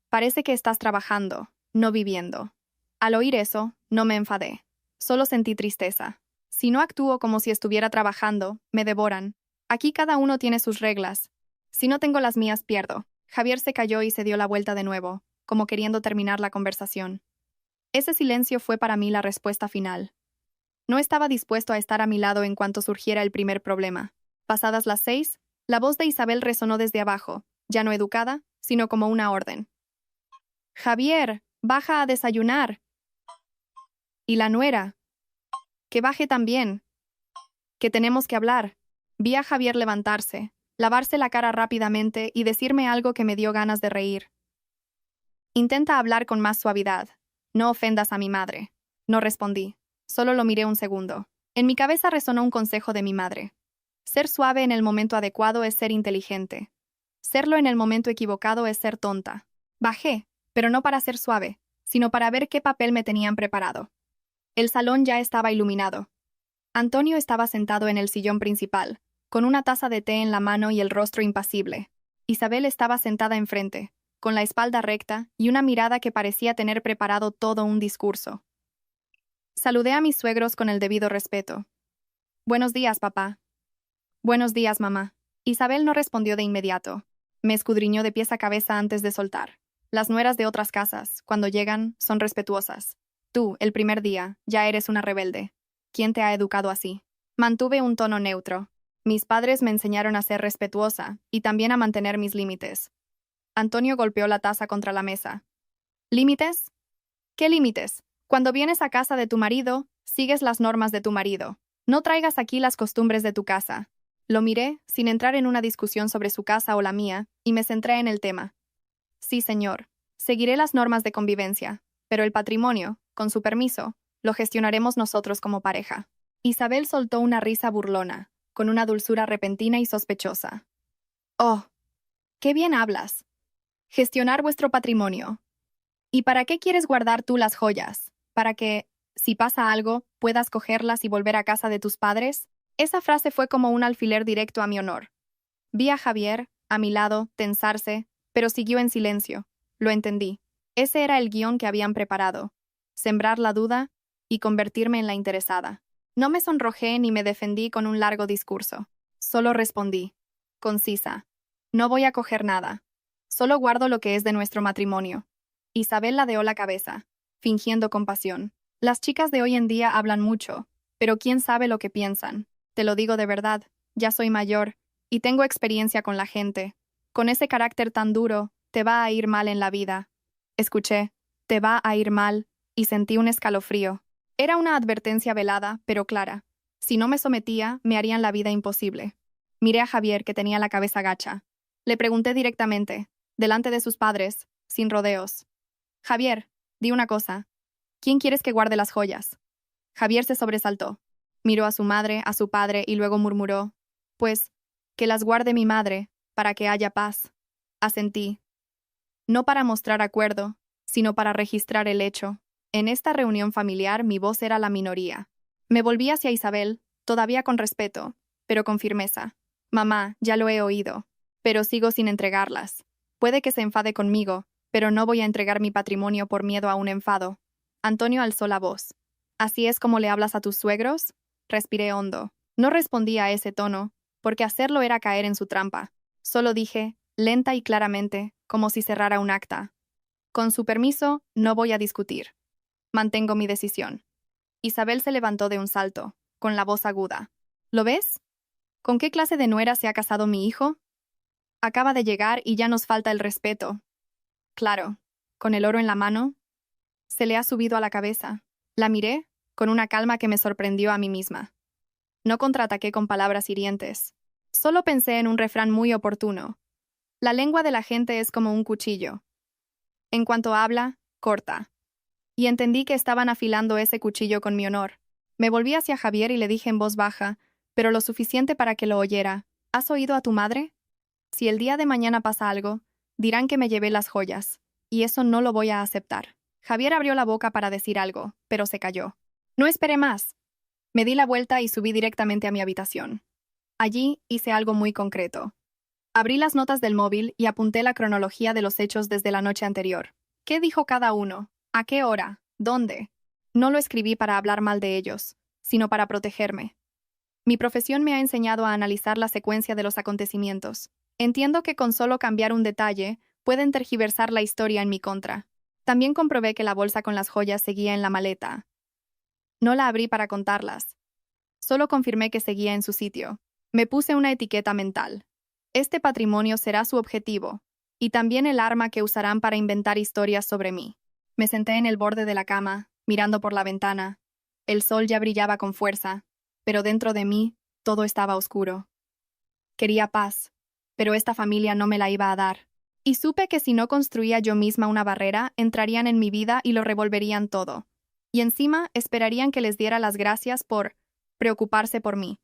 [SPEAKER 1] Parece que estás trabajando, no viviendo. Al oír eso, no me enfadé. Solo sentí tristeza. Si no actúo como si estuviera trabajando, me devoran. Aquí cada uno tiene sus reglas. Si no tengo las mías, pierdo. Javier se calló y se dio la vuelta de nuevo, como queriendo terminar la conversación. Ese silencio fue para mí la respuesta final. No estaba dispuesto a estar a mi lado en cuanto surgiera el primer problema. Pasadas las 6, la voz de Isabel resonó desde abajo, ya no educada, sino como una orden. Javier, baja a desayunar. Y la nuera. Que baje también. Que tenemos que hablar. Vi a Javier levantarse, lavarse la cara rápidamente y decirme algo que me dio ganas de reír. Intenta hablar con más suavidad. No ofendas a mi madre. No respondí. Solo lo miré un segundo. En mi cabeza resonó un consejo de mi madre. Ser suave en el momento adecuado es ser inteligente. Serlo en el momento equivocado es ser tonta. Bajé, pero no para ser suave, sino para ver qué papel me tenían preparado. El salón ya estaba iluminado. Antonio estaba sentado en el sillón principal, con una taza de té en la mano y el rostro impasible. Isabel estaba sentada enfrente, con la espalda recta y una mirada que parecía tener preparado todo un discurso. Saludé a mis suegros con el debido respeto. Buenos días, papá. Buenos días, mamá. Isabel no respondió de inmediato. Me escudriñó de pies a cabeza antes de soltar. Las nueras de otras casas, cuando llegan, son respetuosas. Tú, el primer día, ya eres una rebelde. ¿Quién te ha educado así? Mantuve un tono neutro. Mis padres me enseñaron a ser respetuosa y también a mantener mis límites. Antonio golpeó la taza contra la mesa. ¿Límites? ¿Qué límites? Cuando vienes a casa de tu marido, sigues las normas de tu marido. No traigas aquí las costumbres de tu casa. Lo miré, sin entrar en una discusión sobre su casa o la mía, y me centré en el tema. Sí, señor. Seguiré las normas de convivencia, pero el patrimonio, con su permiso, lo gestionaremos nosotros como pareja. Isabel soltó una risa burlona, con una dulzura repentina y sospechosa. Oh, qué bien hablas. Gestionar vuestro patrimonio. ¿Y para qué quieres guardar tú las joyas? ¿Para que, si pasa algo, puedas cogerlas y volver a casa de tus padres? Esa frase fue como un alfiler directo a mi honor. Vi a Javier, a mi lado, tensarse, pero siguió en silencio. Lo entendí. Ese era el guión que habían preparado. Sembrar la duda y convertirme en la interesada. No me sonrojé ni me defendí con un largo discurso. Solo respondí. Concisa. No voy a coger nada. Solo guardo lo que es de nuestro matrimonio. Isabel ladeó la cabeza, fingiendo compasión. Las chicas de hoy en día hablan mucho, pero quién sabe lo que piensan. Te lo digo de verdad, ya soy mayor, y tengo experiencia con la gente. Con ese carácter tan duro, te va a ir mal en la vida. Escuché, te va a ir mal, y sentí un escalofrío. Era una advertencia velada, pero clara. Si no me sometía, me harían la vida imposible. Miré a Javier, que tenía la cabeza gacha. Le pregunté directamente, delante de sus padres, sin rodeos. Javier, Di una cosa. ¿Quién quieres que guarde las joyas? Javier se sobresaltó. Miró a su madre, a su padre y luego murmuró: Pues, que las guarde mi madre, para que haya paz. Asentí. No para mostrar acuerdo, sino para registrar el hecho. En esta reunión familiar mi voz era la minoría. Me volví hacia Isabel, todavía con respeto, pero con firmeza. Mamá, ya lo he oído, pero sigo sin entregarlas. Puede que se enfade conmigo, pero no voy a entregar mi patrimonio por miedo a un enfado. Antonio alzó la voz. ¿Así es como le hablas a tus suegros? Respiré hondo. No respondí a ese tono, porque hacerlo era caer en su trampa. Solo dije, lenta y claramente, como si cerrara un acta: Con su permiso, no voy a discutir. Mantengo mi decisión. Isabel se levantó de un salto, con la voz aguda. ¿Lo ves? ¿Con qué clase de nuera se ha casado mi hijo? Acaba de llegar y ya nos falta el respeto. Claro, con el oro en la mano. Se le ha subido a la cabeza. La miré, con una calma que me sorprendió a mí misma. No contraataqué con palabras hirientes. Solo pensé en un refrán muy oportuno. La lengua de la gente es como un cuchillo. En cuanto habla, corta. Y entendí que estaban afilando ese cuchillo con mi honor. Me volví hacia Javier y le dije en voz baja, pero lo suficiente para que lo oyera: ¿Has oído a tu madre? Si el día de mañana pasa algo, dirán que me llevé las joyas, y eso no lo voy a aceptar. Javier abrió la boca para decir algo, pero se calló. No esperé más. Me di la vuelta y subí directamente a mi habitación. Allí hice algo muy concreto. Abrí las notas del móvil y apunté la cronología de los hechos desde la noche anterior. ¿Qué dijo cada uno? ¿A qué hora? ¿Dónde? No lo escribí para hablar mal de ellos, sino para protegerme. Mi profesión me ha enseñado a analizar la secuencia de los acontecimientos. Entiendo que con solo cambiar un detalle, pueden tergiversar la historia en mi contra. También comprobé que la bolsa con las joyas seguía en la maleta. No la abrí para contarlas. Solo confirmé que seguía en su sitio. Me puse una etiqueta mental. Este patrimonio será su objetivo, y también el arma que usarán para inventar historias sobre mí. Me senté en el borde de la cama, mirando por la ventana. El sol ya brillaba con fuerza, pero dentro de mí todo estaba oscuro. Quería paz, pero esta familia no me la iba a dar. Y supe que si no construía yo misma una barrera, entrarían en mi vida y lo revolverían todo. Y encima esperarían que les diera las gracias por preocuparse por mí.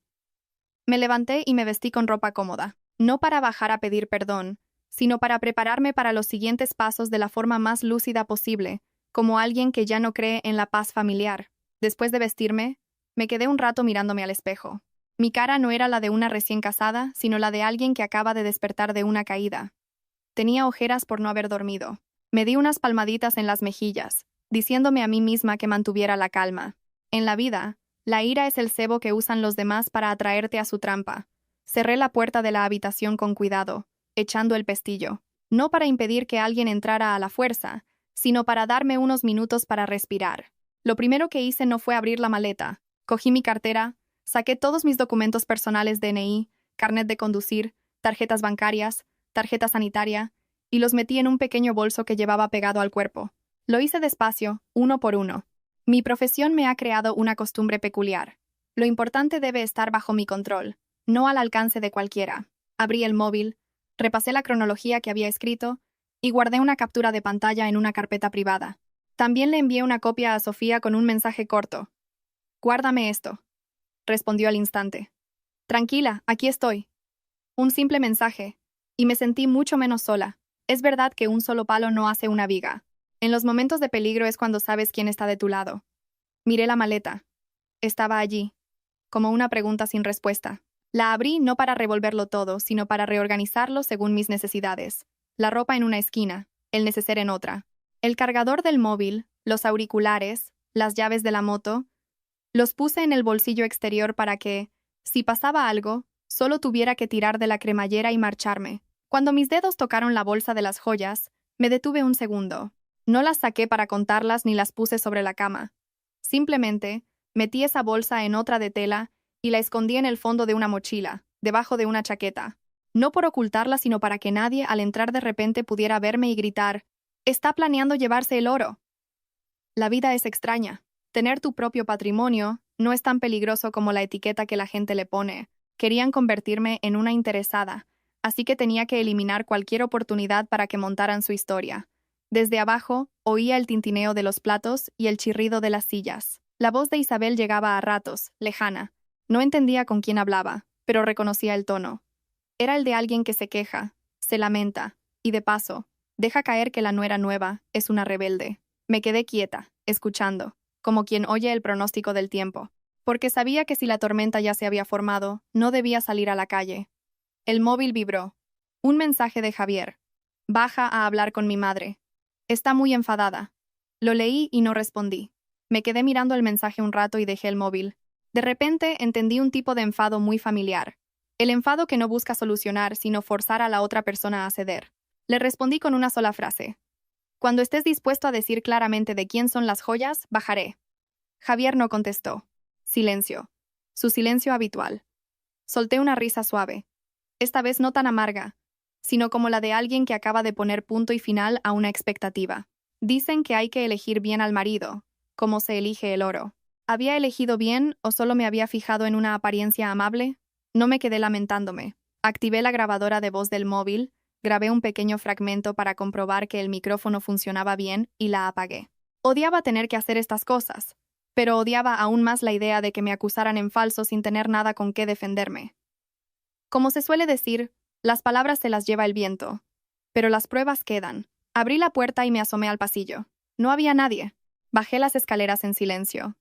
[SPEAKER 1] Me levanté y me vestí con ropa cómoda, no para bajar a pedir perdón, sino para prepararme para los siguientes pasos de la forma más lúcida posible, como alguien que ya no cree en la paz familiar. Después de vestirme, me quedé un rato mirándome al espejo. Mi cara no era la de una recién casada, sino la de alguien que acaba de despertar de una caída. Tenía ojeras por no haber dormido. Me di unas palmaditas en las mejillas, diciéndome a mí misma que mantuviera la calma. En la vida, la ira es el cebo que usan los demás para atraerte a su trampa. Cerré la puerta de la habitación con cuidado, echando el pestillo. No para impedir que alguien entrara a la fuerza, sino para darme unos minutos para respirar. Lo primero que hice no fue abrir la maleta. Cogí mi cartera, saqué todos mis documentos personales: DNI, carnet de conducir, tarjetas bancarias, tarjeta sanitaria, y los metí en un pequeño bolso que llevaba pegado al cuerpo. Lo hice despacio, uno por uno. Mi profesión me ha creado una costumbre peculiar. Lo importante debe estar bajo mi control, no al alcance de cualquiera. Abrí el móvil, repasé la cronología que había escrito y guardé una captura de pantalla en una carpeta privada. También le envié una copia a Sofía con un mensaje corto. «Guárdame esto», respondió al instante. «Tranquila, aquí estoy». Un simple mensaje, y me sentí mucho menos sola. Es verdad que un solo palo no hace una viga. En los momentos de peligro es cuando sabes quién está de tu lado. Miré la maleta. Estaba allí, como una pregunta sin respuesta. La abrí no para revolverlo todo, sino para reorganizarlo según mis necesidades. La ropa en una esquina, el neceser en otra. El cargador del móvil, los auriculares, las llaves de la moto, los puse en el bolsillo exterior para que, si pasaba algo, solo tuviera que tirar de la cremallera y marcharme. Cuando mis dedos tocaron la bolsa de las joyas, me detuve un segundo. No las saqué para contarlas ni las puse sobre la cama. Simplemente, metí esa bolsa en otra de tela y la escondí en el fondo de una mochila, debajo de una chaqueta. No por ocultarla, sino para que nadie al entrar de repente pudiera verme y gritar: «Está planeando llevarse el oro». La vida es extraña. Tener tu propio patrimonio no es tan peligroso como la etiqueta que la gente le pone. Querían convertirme en una interesada, así que tenía que eliminar cualquier oportunidad para que montaran su historia. Desde abajo, oía el tintineo de los platos y el chirrido de las sillas. La voz de Isabel llegaba a ratos, lejana. No entendía con quién hablaba, pero reconocía el tono. Era el de alguien que se queja, se lamenta, y de paso, deja caer que la nuera nueva es una rebelde. Me quedé quieta, escuchando, como quien oye el pronóstico del tiempo, porque sabía que si la tormenta ya se había formado, no debía salir a la calle. El móvil vibró. Un mensaje de Javier. Baja a hablar con mi madre. Está muy enfadada. Lo leí y no respondí. Me quedé mirando el mensaje un rato y dejé el móvil. De repente entendí un tipo de enfado muy familiar. El enfado que no busca solucionar, sino forzar a la otra persona a ceder. Le respondí con una sola frase. Cuando estés dispuesto a decir claramente de quién son las joyas, bajaré. Javier no contestó. Silencio. Su silencio habitual. Solté una risa suave. Esta vez no tan amarga, sino como la de alguien que acaba de poner punto y final a una expectativa. Dicen que hay que elegir bien al marido, como se elige el oro. ¿Había elegido bien o solo me había fijado en una apariencia amable? No me quedé lamentándome. Activé la grabadora de voz del móvil, grabé un pequeño fragmento para comprobar que el micrófono funcionaba bien y la apagué. Odiaba tener que hacer estas cosas, pero odiaba aún más la idea de que me acusaran en falso sin tener nada con qué defenderme. Como se suele decir, las palabras se las lleva el viento, pero las pruebas quedan. Abrí la puerta y me asomé al pasillo. No había nadie. Bajé las escaleras en silencio.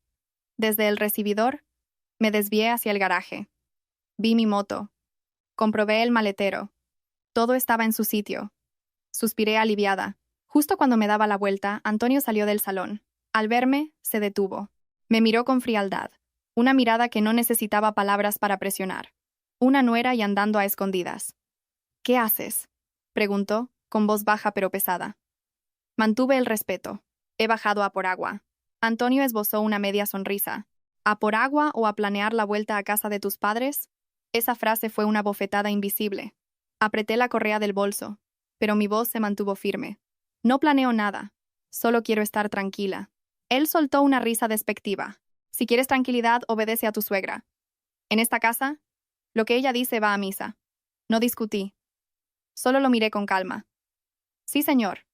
[SPEAKER 1] Desde el recibidor, me desvié hacia el garaje. Vi mi moto. Comprobé el maletero. Todo estaba en su sitio. Suspiré aliviada. Justo cuando me daba la vuelta, Antonio salió del salón. Al verme, se detuvo. Me miró con frialdad, una mirada que no necesitaba palabras para presionar. Una nuera y andando a escondidas. ¿Qué haces?, preguntó, con voz baja pero pesada. Mantuve el respeto. He bajado a por agua. Antonio esbozó una media sonrisa. ¿A por agua o a planear la vuelta a casa de tus padres? Esa frase fue una bofetada invisible. Apreté la correa del bolso, pero mi voz se mantuvo firme. No planeo nada. Solo quiero estar tranquila. Él soltó una risa despectiva. Si quieres tranquilidad, obedece a tu suegra. En esta casa, lo que ella dice va a misa. No discutí. Solo lo miré con calma. Sí, señor.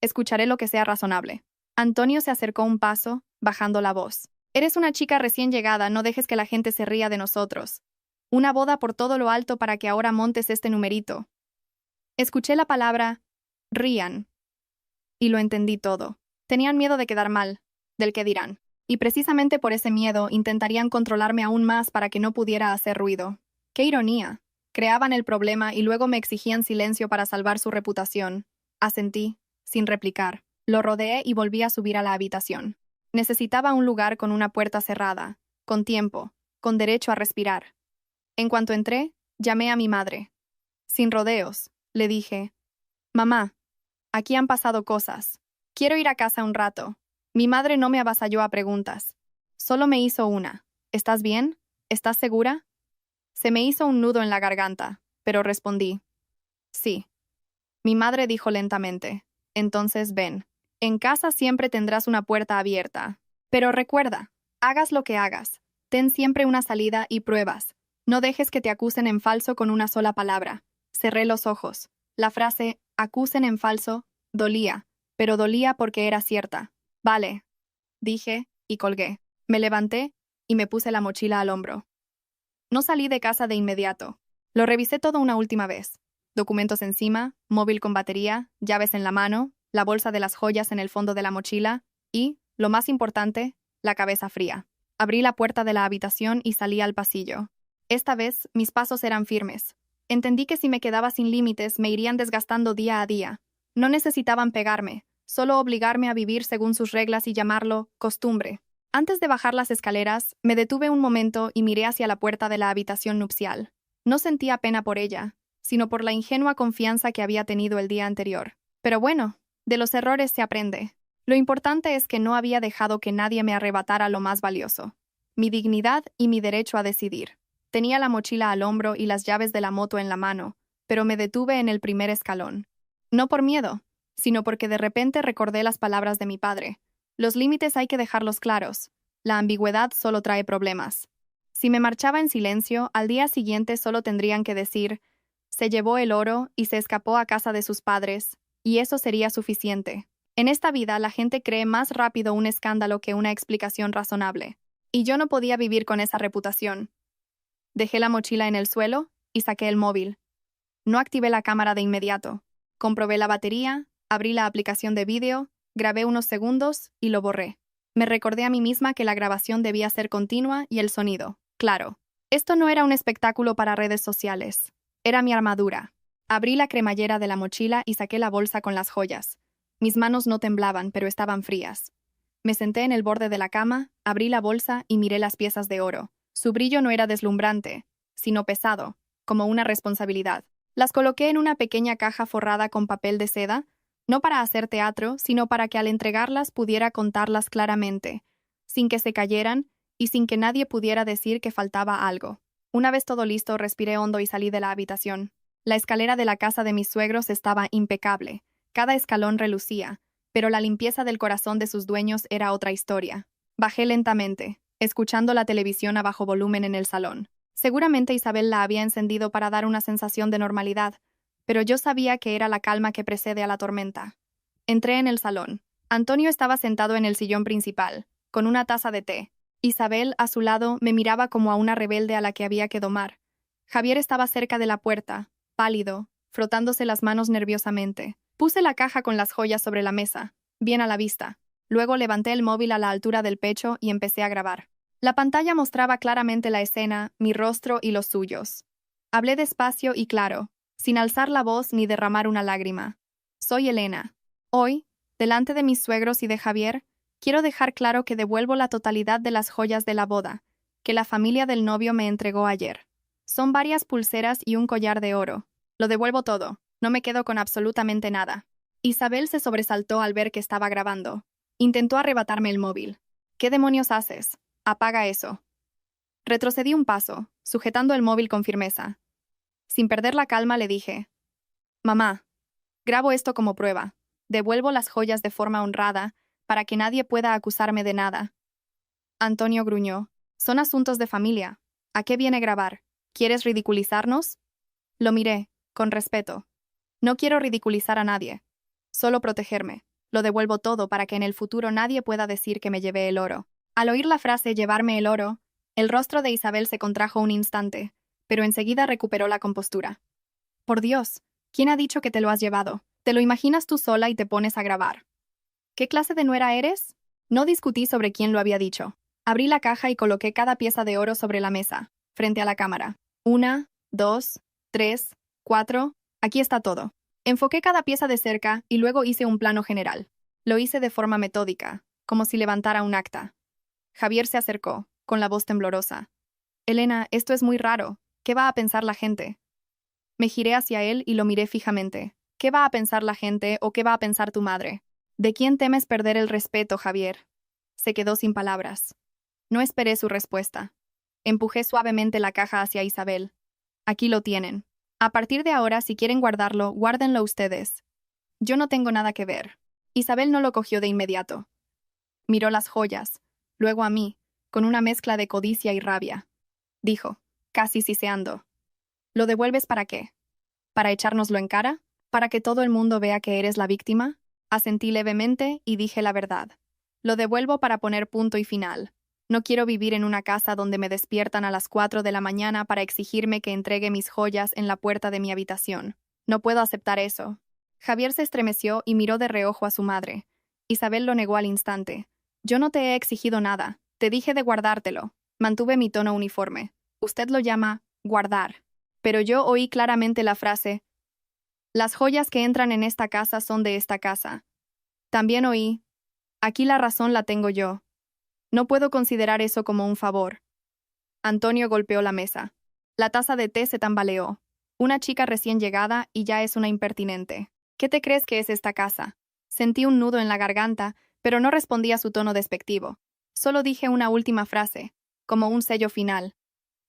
[SPEAKER 1] Escucharé lo que sea razonable. Antonio se acercó un paso, bajando la voz. Eres una chica recién llegada, no dejes que la gente se ría de nosotros. Una boda por todo lo alto para que ahora montes este numerito. Escuché la palabra rían y lo entendí todo. Tenían miedo de quedar mal, del que dirán. Y precisamente por ese miedo intentarían controlarme aún más para que no pudiera hacer ruido. ¡Qué ironía! Creaban el problema y luego me exigían silencio para salvar su reputación. Asentí, sin replicar. Lo rodeé y volví a subir a la habitación. Necesitaba un lugar con una puerta cerrada, con tiempo, con derecho a respirar. En cuanto entré, llamé a mi madre. Sin rodeos, le dije. Mamá, aquí han pasado cosas. Quiero ir a casa un rato. Mi madre no me avasalló a preguntas. Solo me hizo una. ¿Estás bien? ¿Estás segura? Se me hizo un nudo en la garganta, pero respondí. Sí. Mi madre dijo lentamente. Entonces ven. En casa siempre tendrás una puerta abierta. Pero recuerda, hagas lo que hagas. Ten siempre una salida y pruebas. No dejes que te acusen en falso con una sola palabra. Cerré los ojos. La frase, acusen en falso, dolía, pero dolía porque era cierta. Vale, dije, y colgué. Me levanté y me puse la mochila al hombro. No salí de casa de inmediato. Lo revisé todo una última vez. Documentos encima, móvil con batería, llaves en la mano, la bolsa de las joyas en el fondo de la mochila y, lo más importante, la cabeza fría. Abrí la puerta de la habitación y salí al pasillo. Esta vez, mis pasos eran firmes. Entendí que si me quedaba sin límites, me irían desgastando día a día. No necesitaban pegarme, solo obligarme a vivir según sus reglas y llamarlo costumbre. Antes de bajar las escaleras, me detuve un momento y miré hacia la puerta de la habitación nupcial. No sentía pena por ella, sino por la ingenua confianza que había tenido el día anterior. Pero bueno, de los errores se aprende. Lo importante es que no había dejado que nadie me arrebatara lo más valioso: mi dignidad y mi derecho a decidir. Tenía la mochila al hombro y las llaves de la moto en la mano, pero me detuve en el primer escalón. No por miedo, sino porque de repente recordé las palabras de mi padre. Los límites hay que dejarlos claros. La ambigüedad solo trae problemas. Si me marchaba en silencio, al día siguiente solo tendrían que decir: se llevó el oro y se escapó a casa de sus padres, y eso sería suficiente. En esta vida, la gente cree más rápido un escándalo que una explicación razonable. Y yo no podía vivir con esa reputación. Dejé la mochila en el suelo y saqué el móvil. No activé la cámara de inmediato. Comprobé la batería, abrí la aplicación de vídeo, grabé unos segundos y lo borré. Me recordé a mí misma que la grabación debía ser continua y el sonido, claro. Esto no era un espectáculo para redes sociales. Era mi armadura. Abrí la cremallera de la mochila y saqué la bolsa con las joyas. Mis manos no temblaban, pero estaban frías. Me senté en el borde de la cama, abrí la bolsa y miré las piezas de oro. Su brillo no era deslumbrante, sino pesado, como una responsabilidad. Las coloqué en una pequeña caja forrada con papel de seda, no para hacer teatro, sino para que al entregarlas pudiera contarlas claramente, sin que se cayeran y sin que nadie pudiera decir que faltaba algo. Una vez todo listo, respiré hondo y salí de la habitación. La escalera de la casa de mis suegros estaba impecable. Cada escalón relucía, pero la limpieza del corazón de sus dueños era otra historia. Bajé lentamente, escuchando la televisión a bajo volumen en el salón. Seguramente Isabel la había encendido para dar una sensación de normalidad, pero yo sabía que era la calma que precede a la tormenta. Entré en el salón. Antonio estaba sentado en el sillón principal, con una taza de té. Isabel, a su lado, me miraba como a una rebelde a la que había que domar. Javier estaba cerca de la puerta, pálido, frotándose las manos nerviosamente. Puse la caja con las joyas sobre la mesa, bien a la vista. Luego levanté el móvil a la altura del pecho y empecé a grabar. La pantalla mostraba claramente la escena, mi rostro y los suyos. Hablé despacio y claro, sin alzar la voz ni derramar una lágrima. Soy Elena. Hoy, delante de mis suegros y de Javier, quiero dejar claro que devuelvo la totalidad de las joyas de la boda, que la familia del novio me entregó ayer. Son varias pulseras y un collar de oro. Lo devuelvo todo, no me quedo con absolutamente nada. Isabel se sobresaltó al ver que estaba grabando. Intentó arrebatarme el móvil. ¿Qué demonios haces? Apaga eso. Retrocedí un paso, sujetando el móvil con firmeza. Sin perder la calma le dije: Mamá, grabo esto como prueba. Devuelvo las joyas de forma honrada, para que nadie pueda acusarme de nada. Antonio gruñó: Son asuntos de familia. ¿A qué viene grabar? ¿Quieres ridiculizarnos? Lo miré, con respeto. No quiero ridiculizar a nadie. Solo protegerme. Lo devuelvo todo para que en el futuro nadie pueda decir que me llevé el oro. Al oír la frase llevarme el oro, el rostro de Isabel se contrajo un instante, pero enseguida recuperó la compostura. Por Dios, ¿quién ha dicho que te lo has llevado? Te lo imaginas tú sola y te pones a grabar. ¿Qué clase de nuera eres? No discutí sobre quién lo había dicho. Abrí la caja y coloqué cada pieza de oro sobre la mesa, frente a la cámara. 1, 2, 3, 4, aquí está todo. Enfoqué cada pieza de cerca y luego hice un plano general. Lo hice de forma metódica, como si levantara un acta. Javier se acercó, con la voz temblorosa. Elena, esto es muy raro. ¿Qué va a pensar la gente? Me giré hacia él y lo miré fijamente. ¿Qué va a pensar la gente o qué va a pensar tu madre? ¿De quién temes perder el respeto, Javier? Se quedó sin palabras. No esperé su respuesta. Empujé suavemente la caja hacia Isabel. Aquí lo tienen. A partir de ahora, si quieren guardarlo, guárdenlo ustedes. Yo no tengo nada que ver. Isabel no lo cogió de inmediato. Miró las joyas, luego a mí, con una mezcla de codicia y rabia. Dijo, casi siseando: ¿Lo devuelves para qué? ¿Para echárnoslo en cara? ¿Para que todo el mundo vea que eres la víctima? Asentí levemente y dije la verdad. Lo devuelvo para poner punto y final. No quiero vivir en una casa donde me despiertan a las 4 de la mañana para exigirme que entregue mis joyas en la puerta de mi habitación. No puedo aceptar eso. Javier se estremeció y miró de reojo a su madre. Isabel lo negó al instante. Yo no te he exigido nada. Te dije de guardártelo. Mantuve mi tono uniforme. Usted lo llama guardar. Pero yo oí claramente la frase: las joyas que entran en esta casa son de esta casa. También oí: aquí la razón la tengo yo. No puedo considerar eso como un favor. Antonio golpeó la mesa. La taza de té se tambaleó. Una chica recién llegada y ya es una impertinente. ¿Qué te crees que es esta casa? Sentí un nudo en la garganta, pero no respondí a su tono despectivo. Solo dije una última frase, como un sello final.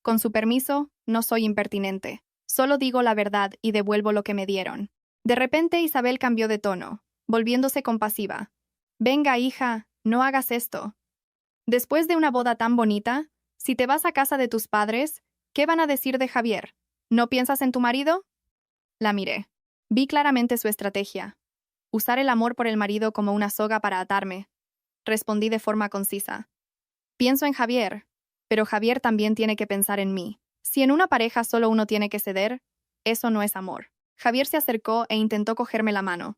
[SPEAKER 1] Con su permiso, no soy impertinente. Solo digo la verdad y devuelvo lo que me dieron. De repente Isabel cambió de tono, volviéndose compasiva. Venga, hija, no hagas esto. Después de una boda tan bonita, si te vas a casa de tus padres, ¿qué van a decir de Javier? ¿No piensas en tu marido? La miré. Vi claramente su estrategia. Usar el amor por el marido como una soga para atarme. Respondí de forma concisa. Pienso en Javier, pero Javier también tiene que pensar en mí. Si en una pareja solo uno tiene que ceder, eso no es amor. Javier se acercó e intentó cogerme la mano.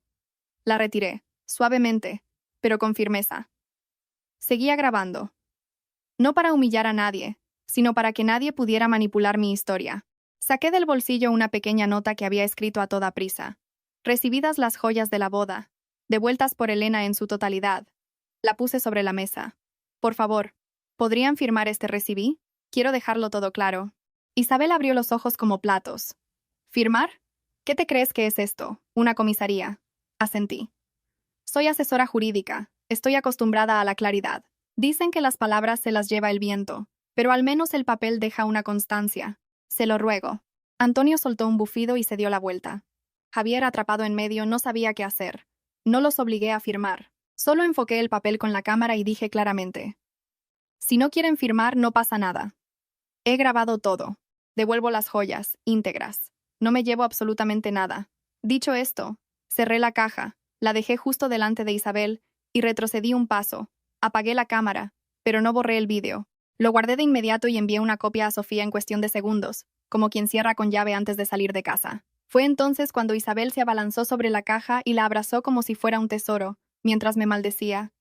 [SPEAKER 1] La retiré, suavemente, pero con firmeza. Seguía grabando. No para humillar a nadie, sino para que nadie pudiera manipular mi historia. Saqué del bolsillo una pequeña nota que había escrito a toda prisa. Recibidas las joyas de la boda, devueltas por Elena en su totalidad. La puse sobre la mesa. Por favor, ¿podrían firmar este recibí? Quiero dejarlo todo claro. Isabel abrió los ojos como platos. ¿Firmar? ¿Qué te crees que es esto? ¿Una comisaría? Asentí. Soy asesora jurídica. Estoy acostumbrada a la claridad. Dicen que las palabras se las lleva el viento, pero al menos el papel deja una constancia. Se lo ruego. Antonio soltó un bufido y se dio la vuelta. Javier, atrapado en medio, no sabía qué hacer. No los obligué a firmar. Solo enfoqué el papel con la cámara y dije claramente: si no quieren firmar, no pasa nada. He grabado todo. Devuelvo las joyas, íntegras. No me llevo absolutamente nada. Dicho esto, cerré la caja, la dejé justo delante de Isabel y retrocedí un paso. Apagué la cámara, pero no borré el vídeo. Lo guardé de inmediato y envié una copia a Sofía en cuestión de segundos, como quien cierra con llave antes de salir de casa. Fue entonces cuando Isabel se abalanzó sobre la caja y la abrazó como si fuera un tesoro, mientras me maldecía.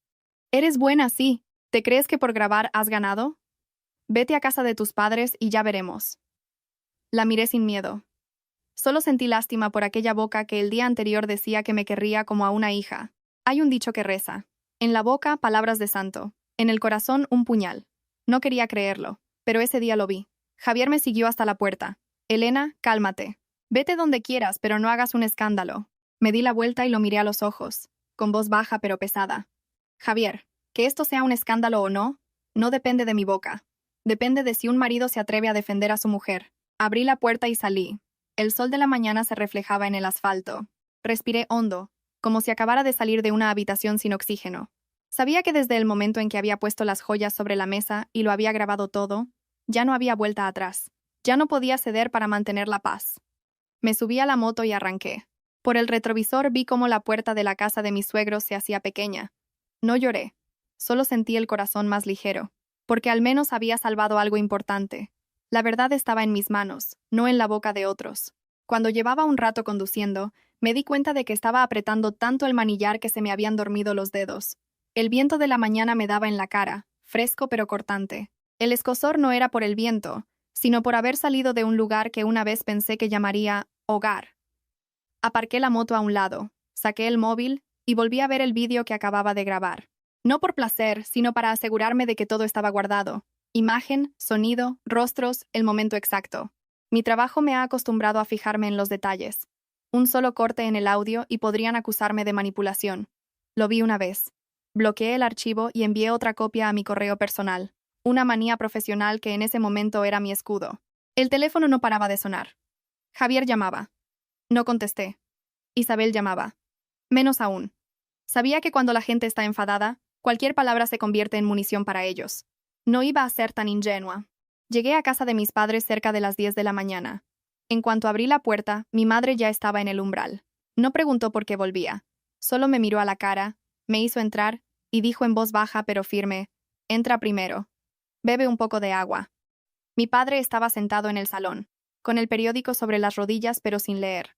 [SPEAKER 1] «Eres buena, sí. ¿Te crees que por grabar has ganado? Vete a casa de tus padres y ya veremos». La miré sin miedo. Solo sentí lástima por aquella boca que el día anterior decía que me querría como a una hija. Hay un dicho que reza: en la boca, palabras de santo. En el corazón, un puñal. No quería creerlo, pero ese día lo vi. Javier me siguió hasta la puerta. «Elena, cálmate. Vete donde quieras, pero no hagas un escándalo». Me di la vuelta y lo miré a los ojos, con voz baja pero pesada. «Javier, que esto sea un escándalo o no, no depende de mi boca. Depende de si un marido se atreve a defender a su mujer». Abrí la puerta y salí. El sol de la mañana se reflejaba en el asfalto. Respiré hondo, como si acabara de salir de una habitación sin oxígeno. Sabía que desde el momento en que había puesto las joyas sobre la mesa y lo había grabado todo, ya no había vuelta atrás. Ya no podía ceder para mantener la paz. Me subí a la moto y arranqué. Por el retrovisor vi cómo la puerta de la casa de mis suegros se hacía pequeña. No lloré. Solo sentí el corazón más ligero, porque al menos había salvado algo importante. La verdad estaba en mis manos, no en la boca de otros. Cuando llevaba un rato conduciendo, me di cuenta de que estaba apretando tanto el manillar que se me habían dormido los dedos. El viento de la mañana me daba en la cara, fresco pero cortante. El escozor no era por el viento, sino por haber salido de un lugar que una vez pensé que llamaría hogar. Aparqué la moto a un lado, saqué el móvil y volví a ver el vídeo que acababa de grabar. No por placer, sino para asegurarme de que todo estaba guardado. Imagen, sonido, rostros, el momento exacto. Mi trabajo me ha acostumbrado a fijarme en los detalles. Un solo corte en el audio y podrían acusarme de manipulación. Lo vi una vez. Bloqueé el archivo y envié otra copia a mi correo personal. Una manía profesional que en ese momento era mi escudo. El teléfono no paraba de sonar. Javier llamaba. No contesté. Isabel llamaba. Menos aún. Sabía que cuando la gente está enfadada, cualquier palabra se convierte en munición para ellos. No iba a ser tan ingenua. Llegué a casa de mis padres cerca de las 10 de la mañana. En cuanto abrí la puerta, mi madre ya estaba en el umbral. No preguntó por qué volvía. Solo me miró a la cara, me hizo entrar y dijo en voz baja pero firme: «Entra primero. Bebe un poco de agua». Mi padre estaba sentado en el salón, con el periódico sobre las rodillas pero sin leer.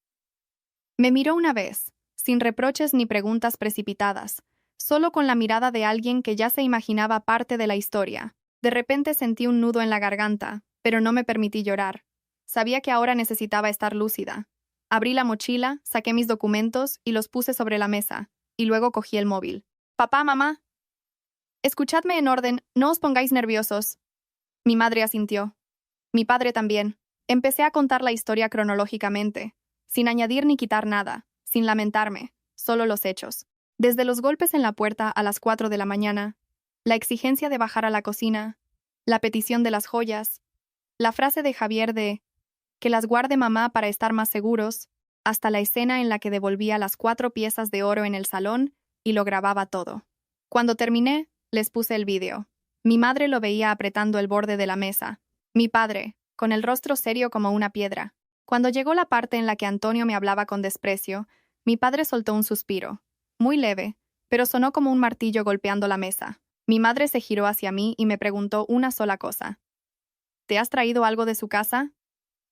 [SPEAKER 1] Me miró una vez, sin reproches ni preguntas precipitadas, solo con la mirada de alguien que ya se imaginaba parte de la historia. De repente sentí un nudo en la garganta, pero no me permití llorar. Sabía que ahora necesitaba estar lúcida. Abrí la mochila, saqué mis documentos y los puse sobre la mesa, y luego cogí el móvil. «Papá, mamá. Escuchadme en orden, no os pongáis nerviosos». Mi madre asintió. Mi padre también. Empecé a contar la historia cronológicamente, sin añadir ni quitar nada, sin lamentarme, solo los hechos. Desde los golpes en la puerta a las 4 de la mañana, la exigencia de bajar a la cocina, la petición de las joyas, la frase de Javier de «que las guarde mamá para estar más seguros», hasta la escena en la que devolvía las 4 piezas de oro en el salón y lo grababa todo. Cuando terminé, les puse el vídeo. Mi madre lo veía apretando el borde de la mesa. Mi padre, con el rostro serio como una piedra. Cuando llegó la parte en la que Antonio me hablaba con desprecio, mi padre soltó un suspiro. muy leve, pero sonó como un martillo golpeando la mesa. Mi madre se giró hacia mí y me preguntó una sola cosa. ¿Te has traído algo de su casa?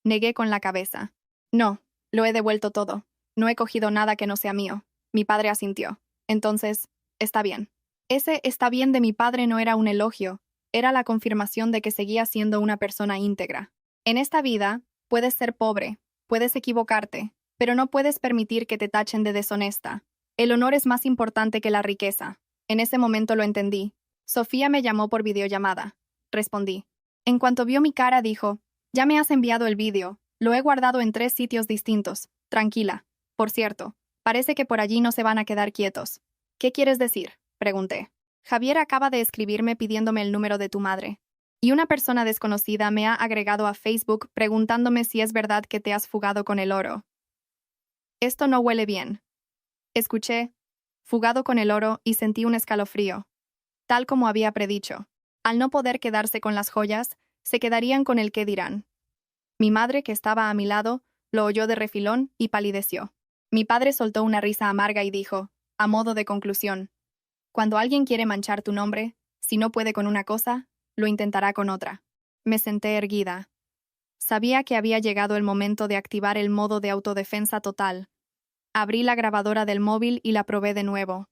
[SPEAKER 1] Negué con la cabeza. No, lo he devuelto todo. No he cogido nada que no sea mío. Mi padre asintió. Entonces, está bien. Ese está bien de mi padre no era un elogio, era la confirmación de que seguía siendo una persona íntegra. En esta vida, puedes ser pobre, puedes equivocarte, pero no puedes permitir que te tachen de deshonesta. El honor es más importante que la riqueza. En ese momento lo entendí. Sofía me llamó por videollamada. Respondí. En cuanto vio mi cara, dijo, ya me has enviado el vídeo, lo he guardado en 3 sitios distintos. Tranquila. Por cierto, parece que por allí no se van a quedar quietos. ¿Qué quieres decir? Pregunté. Javier acaba de escribirme pidiéndome el número de tu madre. Y una persona desconocida me ha agregado a Facebook preguntándome si es verdad que te has fugado con el oro. Esto no huele bien. Escuché, fugado con el oro, y sentí un escalofrío. Tal como había predicho. Al no poder quedarse con las joyas, se quedarían con el qué dirán. Mi madre, que estaba a mi lado, lo oyó de refilón y palideció. Mi padre soltó una risa amarga y dijo, a modo de conclusión, cuando alguien quiere manchar tu nombre, si no puede con una cosa, lo intentará con otra. Me senté erguida. Sabía que había llegado el momento de activar el modo de autodefensa total. Abrí la grabadora del móvil y la probé de nuevo.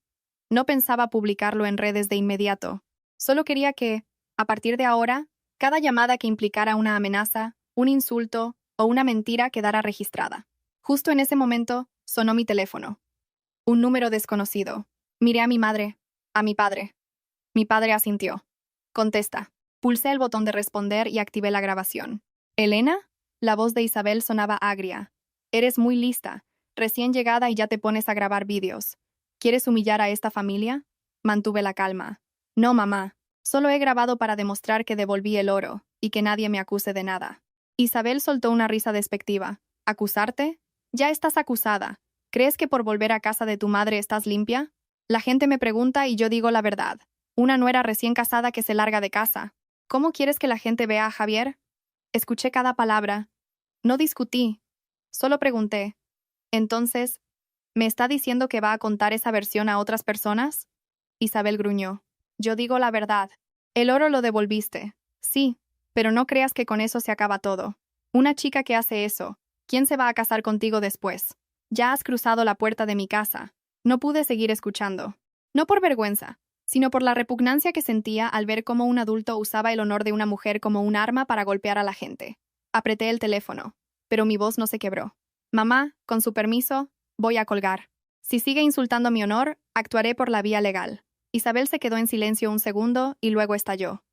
[SPEAKER 1] No pensaba publicarlo en redes de inmediato. Solo quería que, a partir de ahora, cada llamada que implicara una amenaza, un insulto o una mentira quedara registrada. Justo en ese momento, sonó mi teléfono. Un número desconocido. Miré a mi madre, a mi padre. Mi padre asintió. Contesta. Pulsé el botón de responder y activé la grabación. ¿Elena? La voz de Isabel sonaba agria. Eres muy lista, recién llegada y ya te pones a grabar vídeos. ¿Quieres humillar a esta familia? Mantuve la calma. No, mamá. Solo he grabado para demostrar que devolví el oro y que nadie me acuse de nada. Isabel soltó una risa despectiva. ¿Acusarte? Ya estás acusada. ¿Crees que por volver a casa de tu madre estás limpia? La gente me pregunta y yo digo la verdad. Una nuera recién casada que se larga de casa. ¿Cómo quieres que la gente vea a Javier? Escuché cada palabra. No discutí. Solo pregunté. Entonces, ¿me está diciendo que va a contar esa versión a otras personas? Isabel gruñó. Yo digo la verdad. El oro lo devolviste. Sí, pero no creas que con eso se acaba todo. Una chica que hace eso, ¿quién se va a casar contigo después? Ya has cruzado la puerta de mi casa. No pude seguir escuchando. No por vergüenza, sino por la repugnancia que sentía al ver cómo un adulto usaba el honor de una mujer como un arma para golpear a la gente. Apreté el teléfono, pero mi voz no se quebró. Mamá, con su permiso, voy a colgar. Si sigue insultando mi honor, actuaré por la vía legal. Isabel se quedó en silencio un segundo y luego estalló.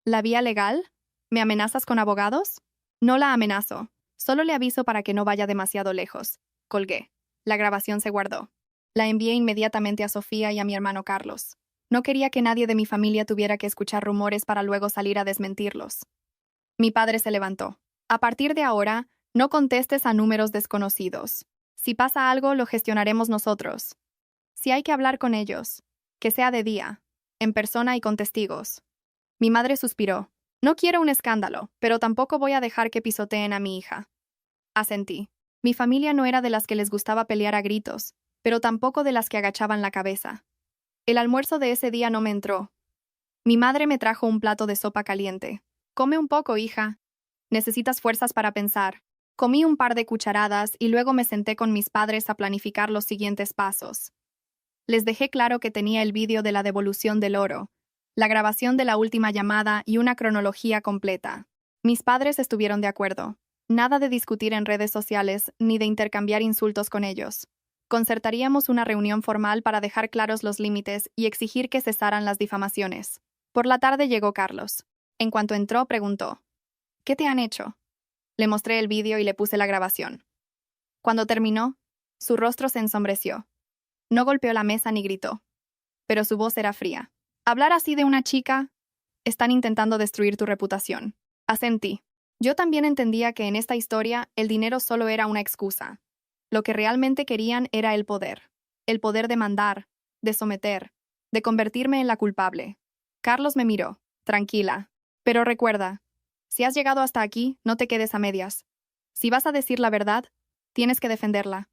[SPEAKER 1] ¿La vía legal? ¿Me amenazas con abogados? No la amenazo. Solo le aviso para que no vaya demasiado lejos. Colgué. La grabación se guardó. La envié inmediatamente a Sofía y a mi hermano Carlos. No quería que nadie de mi familia tuviera que escuchar rumores para luego salir a desmentirlos. Mi padre se levantó. A partir de ahora, no contestes a números desconocidos. Si pasa algo, lo gestionaremos nosotros. Si hay que hablar con ellos, que sea de día, en persona y con testigos. Mi madre suspiró. No quiero un escándalo, pero tampoco voy a dejar que pisoteen a mi hija. Asentí. Mi familia no era de las que les gustaba pelear a gritos, pero tampoco de las que agachaban la cabeza. El almuerzo de ese día no me entró. Mi madre me trajo un plato de sopa caliente. Come un poco, hija. Necesitas fuerzas para pensar. Comí un par de cucharadas y luego me senté con mis padres a planificar los siguientes pasos. Les dejé claro que tenía el vídeo de la devolución del oro, la grabación de la última llamada y una cronología completa. Mis padres estuvieron de acuerdo. Nada de discutir en redes sociales ni de intercambiar insultos con ellos. Concertaríamos una reunión formal para dejar claros los límites y exigir que cesaran las difamaciones. Por la tarde llegó Carlos. En cuanto entró, preguntó, ¿qué te han hecho? Le mostré el vídeo y le puse la grabación. Cuando terminó, su rostro se ensombreció. No golpeó la mesa ni gritó, pero su voz era fría. Hablar así de una chica, están intentando destruir tu reputación. Asentí. Yo también entendía que en esta historia el dinero solo era una excusa. Lo que realmente querían era el poder de mandar, de someter, de convertirme en la culpable. Carlos me miró, tranquila. Pero recuerda, si has llegado hasta aquí, no te quedes a medias. Si vas a decir la verdad, tienes que defenderla.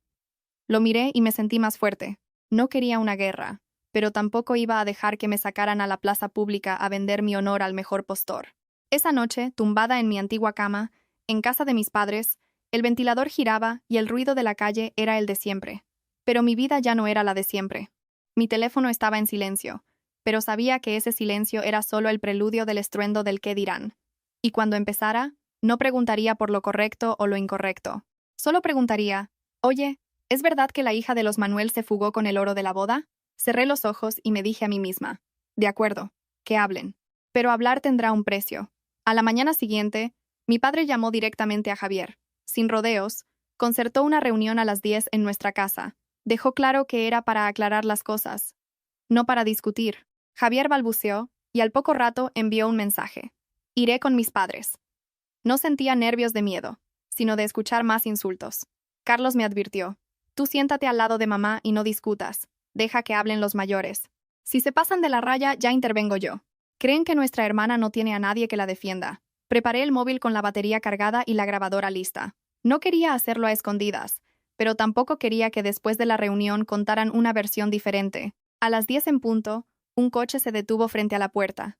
[SPEAKER 1] Lo miré y me sentí más fuerte. No quería una guerra, pero tampoco iba a dejar que me sacaran a la plaza pública a vender mi honor al mejor postor. Esa noche, tumbada en mi antigua cama, en casa de mis padres, el ventilador giraba y el ruido de la calle era el de siempre. Pero mi vida ya no era la de siempre. Mi teléfono estaba en silencio, pero sabía que ese silencio era solo el preludio del estruendo del qué dirán. Y cuando empezara, no preguntaría por lo correcto o lo incorrecto. Solo preguntaría, oye, ¿es verdad que la hija de los Manuel se fugó con el oro de la boda? Cerré los ojos y me dije a mí misma, de acuerdo, que hablen. Pero hablar tendrá un precio. A la mañana siguiente, mi padre llamó directamente a Javier. Sin rodeos, concertó una reunión a las 10 en nuestra casa. Dejó claro que era para aclarar las cosas, no para discutir. Javier balbuceó y al poco rato envió un mensaje. Iré con mis padres. No sentía nervios de miedo, sino de escuchar más insultos. Carlos me advirtió. Tú siéntate al lado de mamá y no discutas. Deja que hablen los mayores. Si se pasan de la raya, ya intervengo yo. Creen que nuestra hermana no tiene a nadie que la defienda. Preparé el móvil con la batería cargada y la grabadora lista. No quería hacerlo a escondidas, pero tampoco quería que después de la reunión contaran una versión diferente. A las 10 en punto, un coche se detuvo frente a la puerta.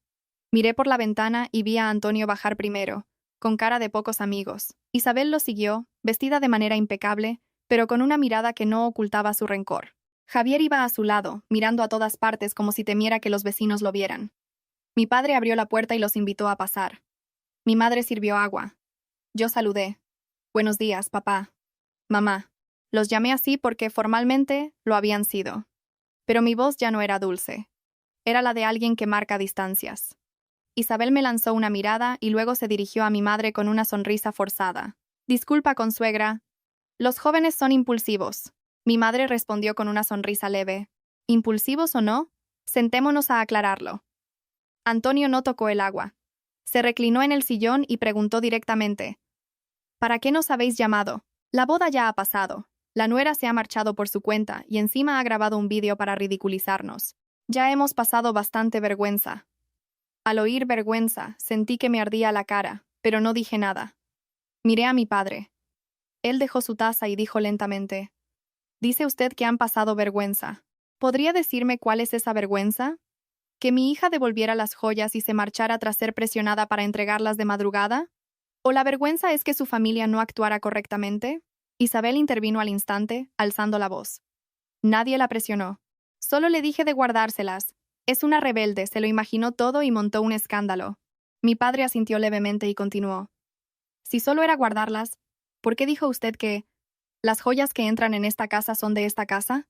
[SPEAKER 1] Miré por la ventana y vi a Antonio bajar primero, con cara de pocos amigos. Isabel lo siguió, vestida de manera impecable, pero con una mirada que no ocultaba su rencor. Javier iba a su lado, mirando a todas partes como si temiera que los vecinos lo vieran. Mi padre abrió la puerta y los invitó a pasar. Mi madre sirvió agua. Yo saludé. Buenos días, papá. Mamá. Los llamé así porque formalmente lo habían sido. Pero mi voz ya no era dulce. Era la de alguien que marca distancias. Isabel me lanzó una mirada y luego se dirigió a mi madre con una sonrisa forzada. Disculpa, consuegra. Los jóvenes son impulsivos. Mi madre respondió con una sonrisa leve. ¿Impulsivos o no? Sentémonos a aclararlo. Antonio no tocó el agua. Se reclinó en el sillón y preguntó directamente. ¿Para qué nos habéis llamado? La boda ya ha pasado. La nuera se ha marchado por su cuenta y encima ha grabado un vídeo para ridiculizarnos. Ya hemos pasado bastante vergüenza. Al oír vergüenza, sentí que me ardía la cara, pero no dije nada. Miré a mi padre. Él dejó su taza y dijo lentamente, «Dice usted que han pasado vergüenza. ¿Podría decirme cuál es esa vergüenza? ¿Que mi hija devolviera las joyas y se marchara tras ser presionada para entregarlas de madrugada? ¿O la vergüenza es que su familia no actuara correctamente?» Isabel intervino al instante, alzando la voz. Nadie la presionó. Solo le dije de guardárselas. Es una rebelde, se lo imaginó todo y montó un escándalo. Mi padre asintió levemente y continuó. Si solo era guardarlas, ¿por qué dijo usted que las joyas que entran en esta casa son de esta casa?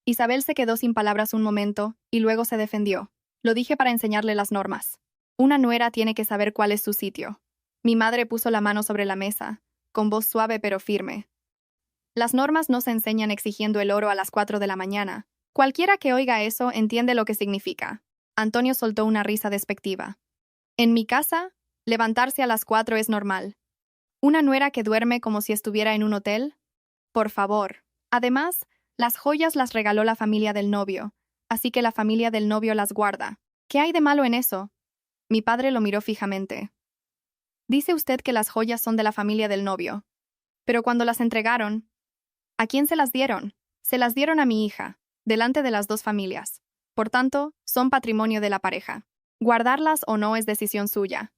[SPEAKER 1] Isabel se quedó sin palabras un momento y luego se defendió. Lo dije para enseñarle las normas. Una nuera tiene que saber cuál es su sitio. Mi madre puso la mano sobre la mesa, con voz suave pero firme. Las normas no se enseñan exigiendo el oro a las 4 de la mañana. Cualquiera que oiga eso entiende lo que significa. Antonio soltó una risa despectiva. En mi casa, levantarse a las 4 es normal. ¿Una nuera que duerme como si estuviera en un hotel? Por favor. Además, las joyas las regaló la familia del novio, así que la familia del novio las guarda. ¿Qué hay de malo en eso? Mi padre lo miró fijamente. Dice usted que las joyas son de la familia del novio. Pero cuando las entregaron, ¿a quién se las dieron? Se las dieron a mi hija, delante de las dos familias. Por tanto, son patrimonio de la pareja. Guardarlas o no es decisión suya,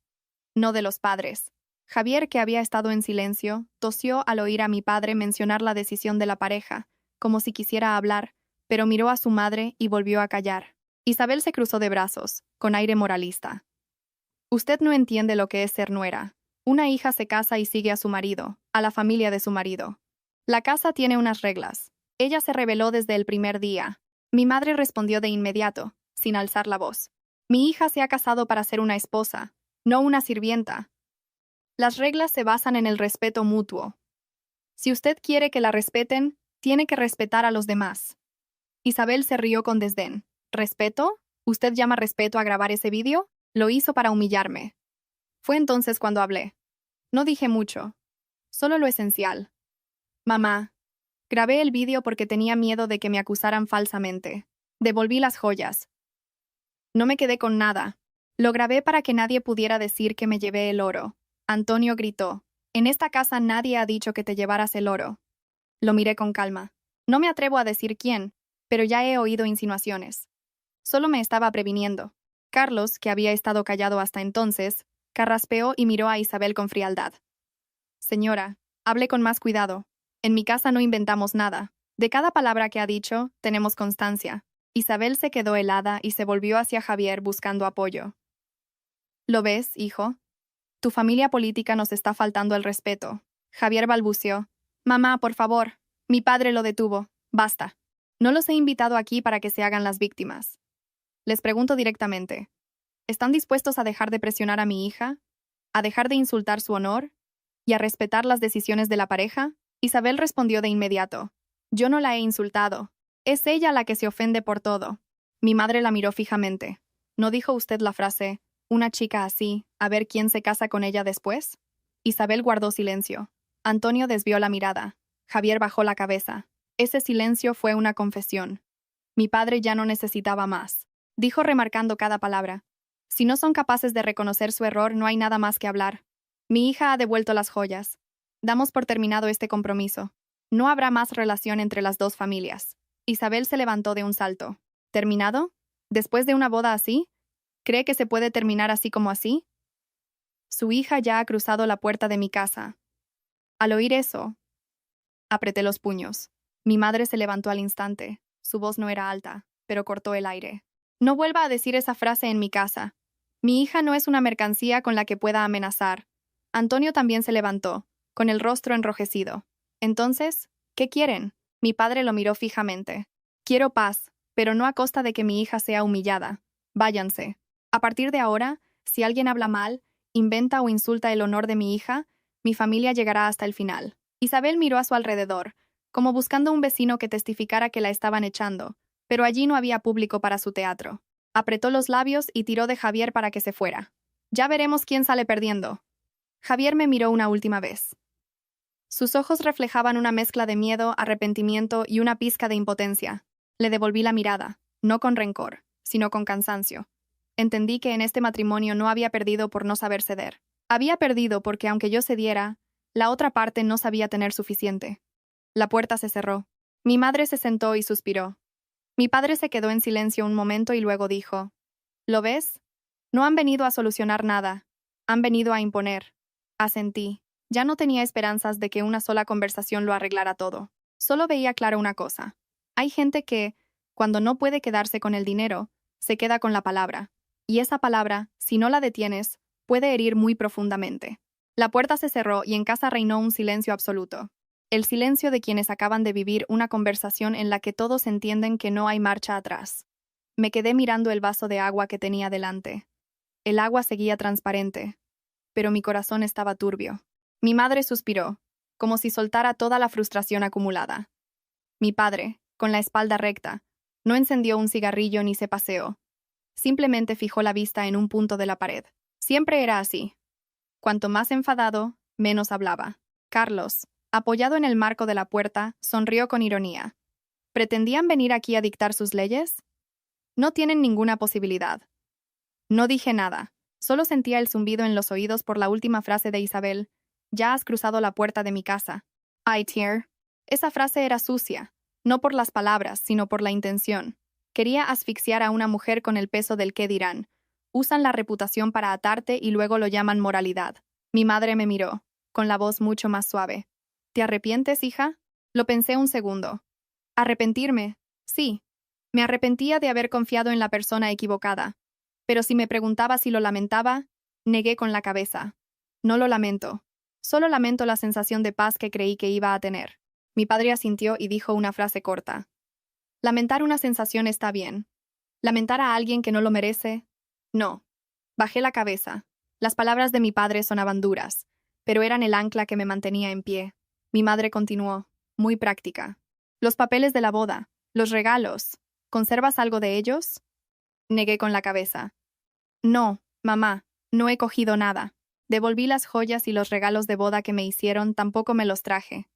[SPEAKER 1] no de los padres. Javier, que había estado en silencio, tosió al oír a mi padre mencionar la decisión de la pareja, como si quisiera hablar, pero miró a su madre y volvió a callar. Isabel se cruzó de brazos, con aire moralista. Usted no entiende lo que es ser nuera. Una hija se casa y sigue a su marido, a la familia de su marido. La casa tiene unas reglas. Ella se rebeló desde el primer día. Mi madre respondió de inmediato, sin alzar la voz. Mi hija se ha casado para ser una esposa, no una sirvienta. Las reglas se basan en el respeto mutuo. Si usted quiere que la respeten, tiene que respetar a los demás. Isabel se rió con desdén. ¿Respeto? ¿Usted llama respeto a grabar ese vídeo? Lo hizo para humillarme. Fue entonces cuando hablé. No dije mucho, solo lo esencial. Mamá, grabé el vídeo porque tenía miedo de que me acusaran falsamente. Devolví las joyas. No me quedé con nada. Lo grabé para que nadie pudiera decir que me llevé el oro. Antonio gritó. En esta casa nadie ha dicho que te llevaras el oro. Lo miré con calma. No me atrevo a decir quién, pero ya he oído insinuaciones. Solo me estaba previniendo. Carlos, que había estado callado hasta entonces, carraspeó y miró a Isabel con frialdad. Señora, hable con más cuidado. En mi casa no inventamos nada. De cada palabra que ha dicho, tenemos constancia. Isabel se quedó helada y se volvió hacia Javier buscando apoyo. ¿Lo ves, hijo? Tu familia política nos está faltando el respeto. Javier balbuceó. Mamá, por favor. Mi padre lo detuvo. Basta. No los he invitado aquí para que se hagan las víctimas. Les pregunto directamente. ¿Están dispuestos a dejar de presionar a mi hija? ¿A dejar de insultar su honor? ¿Y a respetar las decisiones de la pareja? Isabel respondió de inmediato. Yo no la he insultado. Es ella la que se ofende por todo. Mi madre la miró fijamente. ¿No dijo usted la frase, una chica así, a ver quién se casa con ella después? Isabel guardó silencio. Antonio desvió la mirada. Javier bajó la cabeza. Ese silencio fue una confesión. Mi padre ya no necesitaba más. Dijo remarcando cada palabra. Si no son capaces de reconocer su error, no hay nada más que hablar. Mi hija ha devuelto las joyas. Damos por terminado este compromiso. No habrá más relación entre las dos familias. Isabel se levantó de un salto. ¿Terminado? ¿Después de una boda así? ¿Cree que se puede terminar así como así? Su hija ya ha cruzado la puerta de mi casa. Al oír eso, apreté los puños. Mi madre se levantó al instante. Su voz no era alta, pero cortó el aire. No vuelva a decir esa frase en mi casa. Mi hija no es una mercancía con la que pueda amenazar. Antonio también se levantó, con el rostro enrojecido. Entonces, ¿qué quieren? Mi padre lo miró fijamente. Quiero paz, pero no a costa de que mi hija sea humillada. Váyanse. A partir de ahora, si alguien habla mal, inventa o insulta el honor de mi hija, mi familia llegará hasta el final. Isabel miró a su alrededor, como buscando un vecino que testificara que la estaban echando, pero allí no había público para su teatro. Apretó los labios y tiró de Javier para que se fuera. Ya veremos quién sale perdiendo. Javier me miró una última vez. Sus ojos reflejaban una mezcla de miedo, arrepentimiento y una pizca de impotencia. Le devolví la mirada, no con rencor, sino con cansancio. Entendí que en este matrimonio no había perdido por no saber ceder. Había perdido porque aunque yo cediera, la otra parte no sabía tener suficiente. La puerta se cerró. Mi madre se sentó y suspiró. Mi padre se quedó en silencio un momento y luego dijo, ¿lo ves? No han venido a solucionar nada. Han venido a imponer. Asentí. Ya no tenía esperanzas de que una sola conversación lo arreglara todo. Solo veía claro una cosa. Hay gente que, cuando no puede quedarse con el dinero, se queda con la palabra. Y esa palabra, si no la detienes, puede herir muy profundamente. La puerta se cerró y en casa reinó un silencio absoluto. El silencio de quienes acaban de vivir una conversación en la que todos entienden que no hay marcha atrás. Me quedé mirando el vaso de agua que tenía delante. El agua seguía transparente, pero mi corazón estaba turbio. Mi madre suspiró, como si soltara toda la frustración acumulada. Mi padre, con la espalda recta, no encendió un cigarrillo ni se paseó. Simplemente fijó la vista en un punto de la pared. Siempre era así. Cuanto más enfadado, menos hablaba. Carlos, apoyado en el marco de la puerta, sonrió con ironía. ¿Pretendían venir aquí a dictar sus leyes? No tienen ninguna posibilidad. No dije nada. Solo sentía el zumbido en los oídos por la última frase de Isabel. Ya has cruzado la puerta de mi casa. Ay, Tier. Esa frase era sucia, no por las palabras, sino por la intención. Quería asfixiar a una mujer con el peso del qué dirán. Usan la reputación para atarte y luego lo llaman moralidad. Mi madre me miró, con la voz mucho más suave. ¿Te arrepientes, hija? Lo pensé un segundo. ¿Arrepentirme? Sí. Me arrepentía de haber confiado en la persona equivocada. Pero si me preguntaba si lo lamentaba, negué con la cabeza. No lo lamento. Solo lamento la sensación de paz que creí que iba a tener. Mi padre asintió y dijo una frase corta. Lamentar una sensación está bien. Lamentar a alguien que no lo merece, no. Bajé la cabeza. Las palabras de mi padre sonaban duras, pero eran el ancla que me mantenía en pie. Mi madre continuó, muy práctica. Los papeles de la boda, los regalos, ¿conservas algo de ellos? Negué con la cabeza. No, mamá, no he cogido nada. Devolví las joyas y los regalos de boda que me hicieron, tampoco me los traje.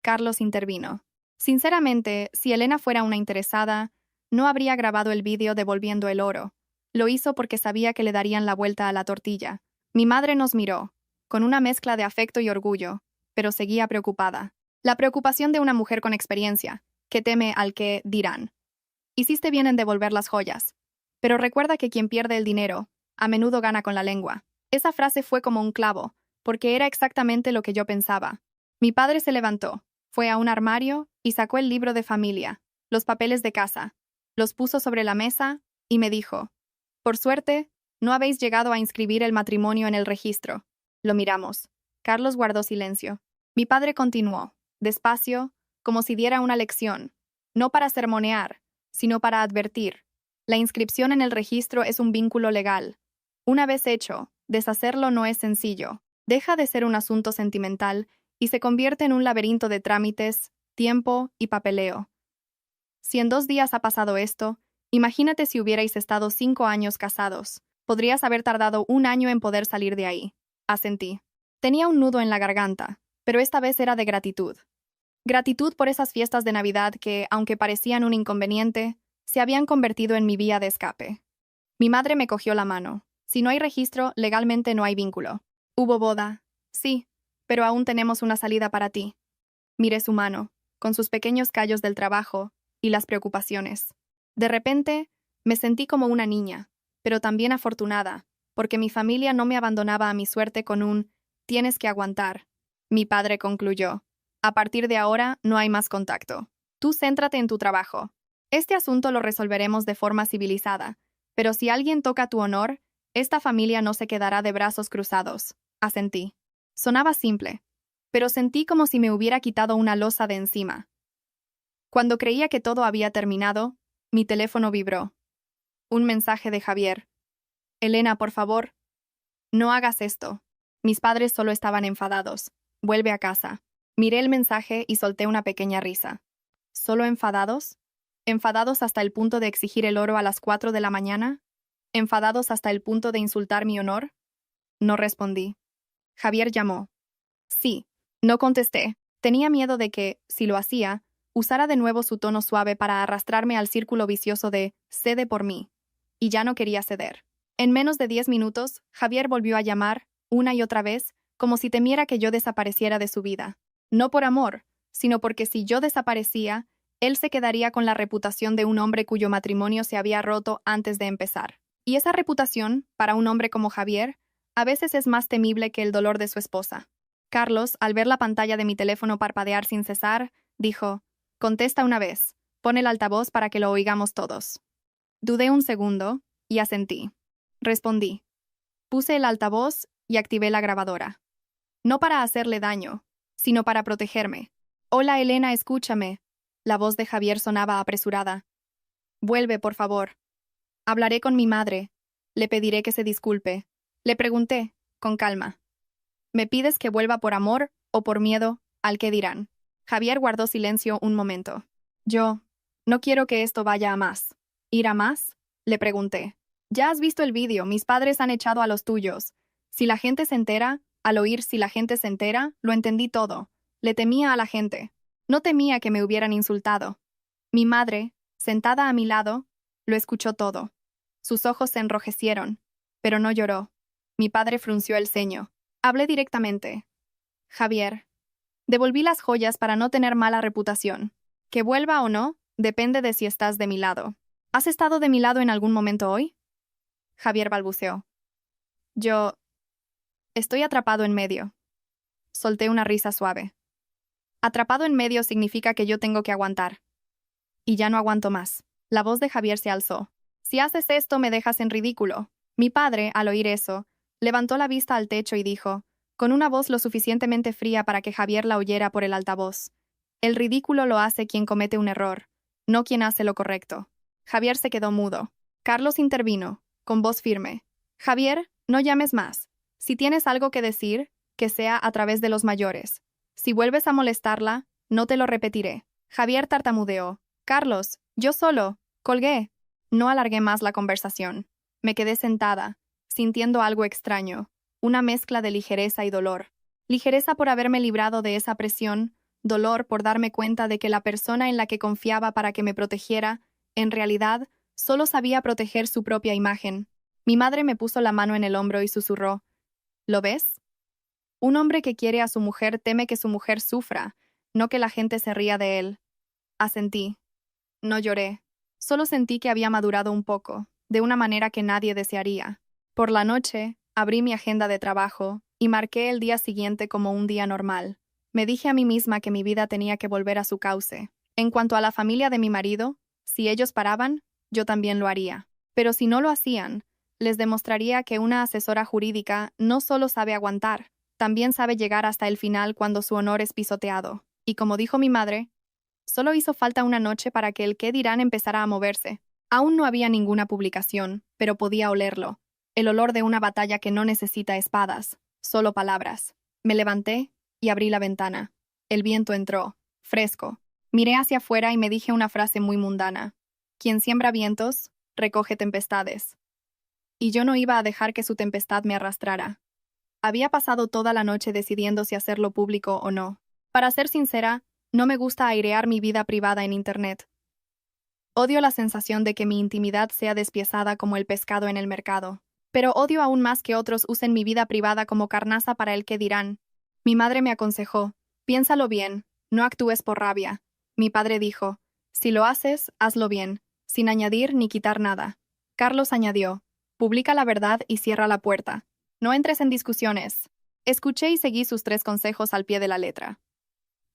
[SPEAKER 1] Carlos intervino. Sinceramente, si Elena fuera una interesada, no habría grabado el vídeo devolviendo el oro. Lo hizo porque sabía que le darían la vuelta a la tortilla. Mi madre nos miró, con una mezcla de afecto y orgullo, pero seguía preocupada. La preocupación de una mujer con experiencia, que teme al que dirán. Hiciste bien en devolver las joyas. Pero recuerda que quien pierde el dinero, a menudo gana con la lengua. Esa frase fue como un clavo, porque era exactamente lo que yo pensaba. Mi padre se levantó, fue a un armario y sacó el libro de familia, los papeles de casa, los puso sobre la mesa y me dijo: por suerte, no habéis llegado a inscribir el matrimonio en el registro. Lo miramos. Carlos guardó silencio. Mi padre continuó, despacio, como si diera una lección, no para sermonear, sino para advertir. La inscripción en el registro es un vínculo legal. Una vez hecho, deshacerlo no es sencillo. Deja de ser un asunto sentimental y se convierte en un laberinto de trámites, tiempo y papeleo. Si en 2 días ha pasado esto, imagínate si hubierais estado 5 años casados. Podrías haber tardado 1 año en poder salir de ahí. Asentí. Tenía un nudo en la garganta, pero esta vez era de gratitud. Gratitud por esas fiestas de Navidad que, aunque parecían un inconveniente, se habían convertido en mi vía de escape. Mi madre me cogió la mano. Si no hay registro, legalmente no hay vínculo. Hubo boda. Sí, pero aún tenemos una salida para ti. Miré su mano, con sus pequeños callos del trabajo y las preocupaciones. De repente, me sentí como una niña, pero también afortunada, porque mi familia no me abandonaba a mi suerte con un «tienes que aguantar». Mi padre concluyó: a partir de ahora no hay más contacto. Tú céntrate en tu trabajo. Este asunto lo resolveremos de forma civilizada, pero si alguien toca tu honor, esta familia no se quedará de brazos cruzados. Asentí. Sonaba simple, pero sentí como si me hubiera quitado una losa de encima. Cuando creía que todo había terminado, mi teléfono vibró. Un mensaje de Javier. Elena, por favor, no hagas esto. Mis padres solo estaban enfadados. Vuelve a casa. Miré el mensaje y solté una pequeña risa. ¿Solo enfadados? ¿Enfadados hasta el punto de exigir el oro a las 4 de la mañana? ¿Enfadados hasta el punto de insultar mi honor? No respondí. Javier llamó. Sí. No contesté. Tenía miedo de que, si lo hacía, usara de nuevo su tono suave para arrastrarme al círculo vicioso de «cede por mí». Y ya no quería ceder. En menos de 10 minutos, Javier volvió a llamar, una y otra vez, como si temiera que yo desapareciera de su vida. No por amor, sino porque si yo desaparecía, él se quedaría con la reputación de un hombre cuyo matrimonio se había roto antes de empezar. Y esa reputación, para un hombre como Javier, a veces es más temible que el dolor de su esposa. Carlos, al ver la pantalla de mi teléfono parpadear sin cesar, dijo: contesta una vez, pon el altavoz para que lo oigamos todos. Dudé un segundo y asentí. Respondí. Puse el altavoz y activé la grabadora. No para hacerle daño, sino para protegerme. Hola Elena, escúchame. La voz de Javier sonaba apresurada. Vuelve, por favor. Hablaré con mi madre. Le pediré que se disculpe. Le pregunté, con calma. ¿Me pides que vuelva por amor o por miedo al que dirán? Javier guardó silencio un momento. Yo no quiero que esto vaya a más. ¿Ir a más? Le pregunté. Ya has visto el vídeo, mis padres han echado a los tuyos. Si la gente se entera, al oír si la gente se entera, lo entendí todo. Le temía a la gente. No temía que me hubieran insultado. Mi madre, sentada a mi lado, lo escuchó todo. Sus ojos se enrojecieron, pero no lloró. Mi padre frunció el ceño. Hablé directamente. Javier, devolví las joyas para no tener mala reputación. Que vuelva o no, depende de si estás de mi lado. ¿Has estado de mi lado en algún momento hoy? Javier balbuceó. Yo estoy atrapado en medio. Solté una risa suave. Atrapado en medio significa que yo tengo que aguantar. Y ya no aguanto más. La voz de Javier se alzó. Si haces esto, me dejas en ridículo. Mi padre, al oír eso, levantó la vista al techo y dijo, con una voz lo suficientemente fría para que Javier la oyera por el altavoz: el ridículo lo hace quien comete un error, no quien hace lo correcto. Javier se quedó mudo. Carlos intervino, con voz firme. Javier, no llames más. Si tienes algo que decir, que sea a través de los mayores. Si vuelves a molestarla, no te lo repetiré. Javier tartamudeó. Carlos, yo solo. Colgué. No alargué más la conversación. Me quedé sentada, sintiendo algo extraño, una mezcla de ligereza y dolor. Ligereza por haberme librado de esa presión, dolor por darme cuenta de que la persona en la que confiaba para que me protegiera, en realidad, solo sabía proteger su propia imagen. Mi madre me puso la mano en el hombro y susurró: ¿lo ves? Un hombre que quiere a su mujer teme que su mujer sufra, no que la gente se ría de él. Asentí. No lloré. Solo sentí que había madurado un poco, de una manera que nadie desearía. Por la noche, abrí mi agenda de trabajo y marqué el día siguiente como un día normal. Me dije a mí misma que mi vida tenía que volver a su cauce. En cuanto a la familia de mi marido, si ellos paraban, yo también lo haría. Pero si no lo hacían, les demostraría que una asesora jurídica no solo sabe aguantar, también sabe llegar hasta el final cuando su honor es pisoteado. Y como dijo mi madre, solo hizo falta una noche para que el qué dirán empezara a moverse. Aún no había ninguna publicación, pero podía olerlo. El olor de una batalla que no necesita espadas, solo palabras. Me levanté y abrí la ventana. El viento entró, fresco. Miré hacia afuera y me dije una frase muy mundana. Quien siembra vientos, recoge tempestades. Y yo no iba a dejar que su tempestad me arrastrara. Había pasado toda la noche decidiendo si hacerlo público o no. Para ser sincera, no me gusta airear mi vida privada en Internet. Odio la sensación de que mi intimidad sea despiezada como el pescado en el mercado. Pero odio aún más que otros usen mi vida privada como carnaza para el que dirán. Mi madre me aconsejó, piénsalo bien, no actúes por rabia. Mi padre dijo, si lo haces, hazlo bien, sin añadir ni quitar nada. Carlos añadió, publica la verdad y cierra la puerta. No entres en discusiones. Escuché y seguí sus 3 consejos al pie de la letra.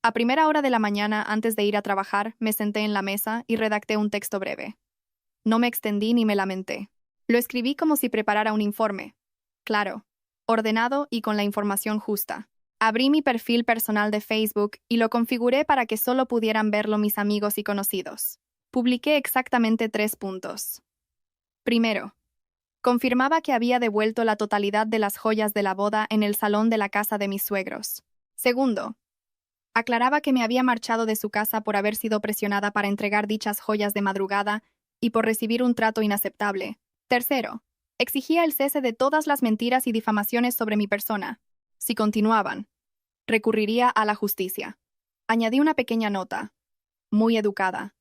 [SPEAKER 1] A primera hora de la mañana, antes de ir a trabajar, me senté en la mesa y redacté un texto breve. No me extendí ni me lamenté. Lo escribí como si preparara un informe. Claro, ordenado y con la información justa. Abrí mi perfil personal de Facebook y lo configuré para que solo pudieran verlo mis amigos y conocidos. Publiqué exactamente 3 puntos. Primero, confirmaba que había devuelto la totalidad de las joyas de la boda en el salón de la casa de mis suegros. Segundo, aclaraba que me había marchado de su casa por haber sido presionada para entregar dichas joyas de madrugada y por recibir un trato inaceptable. Tercero, exigía el cese de todas las mentiras y difamaciones sobre mi persona. Si continuaban, recurriría a la justicia. Añadí una pequeña nota. Muy educada.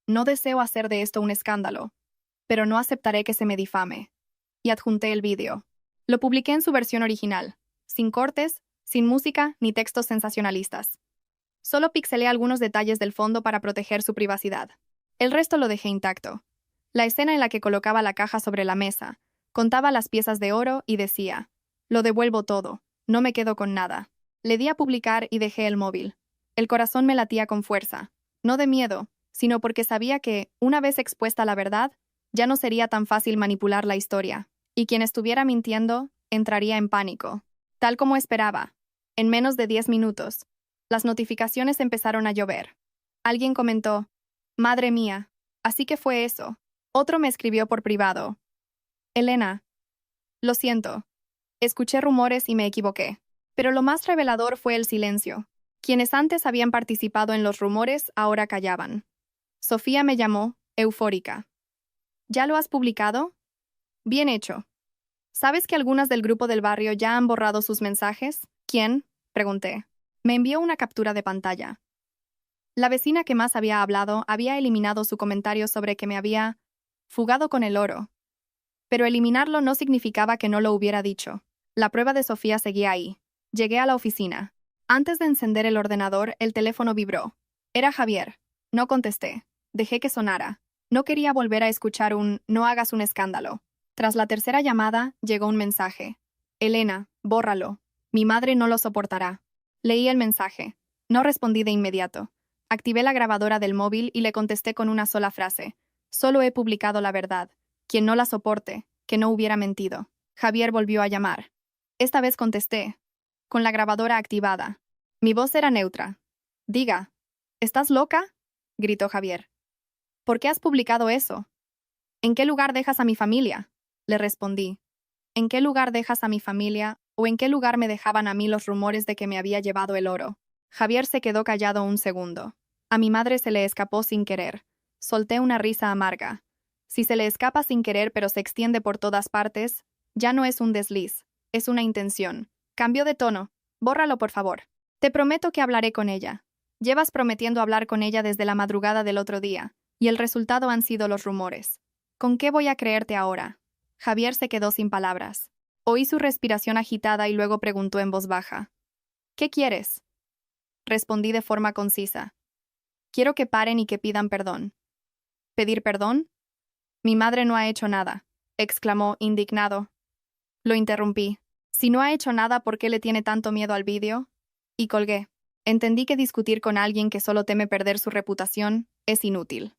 [SPEAKER 1] No deseo hacer de esto un escándalo, pero no aceptaré que se me difame. Y adjunté el vídeo. Lo publiqué en su versión original, sin cortes, sin música ni textos sensacionalistas. Solo pixelé algunos detalles del fondo para proteger su privacidad. El resto lo dejé intacto. La escena en la que colocaba la caja sobre la mesa, contaba las piezas de oro y decía, lo devuelvo todo, no me quedo con nada. Le di a publicar y dejé el móvil. El corazón me latía con fuerza, no de miedo, sino porque sabía que, una vez expuesta la verdad, ya no sería tan fácil manipular la historia, y quien estuviera mintiendo entraría en pánico. Tal como esperaba, en menos de 10 minutos, las notificaciones empezaron a llover. Alguien comentó, madre mía, así que fue eso. Otro me escribió por privado. Elena, lo siento. Escuché rumores y me equivoqué. Pero lo más revelador fue el silencio. Quienes antes habían participado en los rumores ahora callaban. Sofía me llamó, eufórica. ¿Ya lo has publicado? Bien hecho. ¿Sabes que algunas del grupo del barrio ya han borrado sus mensajes? ¿Quién? Pregunté. Me envió una captura de pantalla. La vecina que más había hablado había eliminado su comentario sobre que me había fugado con el oro. Pero eliminarlo no significaba que no lo hubiera dicho. La prueba de Sofía seguía ahí. Llegué a la oficina. Antes de encender el ordenador, el teléfono vibró. Era Javier. No contesté. Dejé que sonara. No quería volver a escuchar un «no hagas un escándalo». Tras la tercera llamada, llegó un mensaje. Elena, bórralo. Mi madre no lo soportará. Leí el mensaje. No respondí de inmediato. Activé la grabadora del móvil y le contesté con una sola frase. Solo he publicado la verdad. Quien no la soporte, que no hubiera mentido. Javier volvió a llamar. Esta vez contesté, con la grabadora activada. Mi voz era neutra. Diga, ¿estás loca? Gritó Javier. ¿Por qué has publicado eso? ¿En qué lugar dejas a mi familia? Le respondí. ¿En qué lugar dejas a mi familia o en qué lugar me dejaban a mí los rumores de que me había llevado el oro? Javier se quedó callado un segundo. A mi madre se le escapó sin querer. Solté una risa amarga. Si se le escapa sin querer pero se extiende por todas partes, ya no es un desliz, es una intención. Cambió de tono. Bórralo, por favor. Te prometo que hablaré con ella. Llevas prometiendo hablar con ella desde la madrugada del otro día, y el resultado han sido los rumores. ¿Con qué voy a creerte ahora? Javier se quedó sin palabras. Oí su respiración agitada y luego preguntó en voz baja. ¿Qué quieres? Respondí de forma concisa. Quiero que paren y que pidan perdón. ¿Pedir perdón? Mi madre no ha hecho nada, exclamó, indignado. Lo interrumpí. Si no ha hecho nada, ¿por qué le tiene tanto miedo al vídeo? Y colgué. Entendí que discutir con alguien que solo teme perder su reputación es inútil.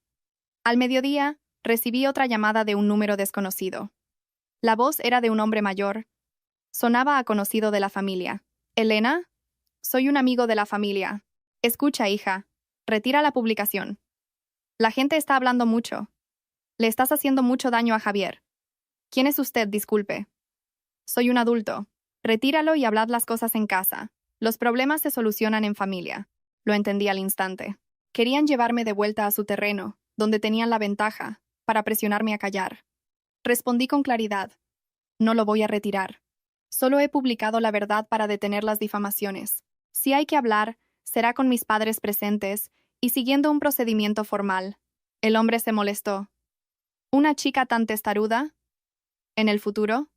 [SPEAKER 1] Al mediodía, recibí otra llamada de un número desconocido. La voz era de un hombre mayor. Sonaba a conocido de la familia. ¿Elena? Soy un amigo de la familia. Escucha, hija. Retira la publicación. La gente está hablando mucho. Le estás haciendo mucho daño a Javier. ¿Quién es usted? Disculpe. Soy un adulto. Retíralo y hablad las cosas en casa. Los problemas se solucionan en familia. Lo entendí al instante. Querían llevarme de vuelta a su terreno, donde tenían la ventaja, para presionarme a callar. Respondí con claridad. No lo voy a retirar. Solo he publicado la verdad para detener las difamaciones. Si hay que hablar, será con mis padres presentes y siguiendo un procedimiento formal. El hombre se molestó. ¿Una chica tan testaruda? ¿En el futuro?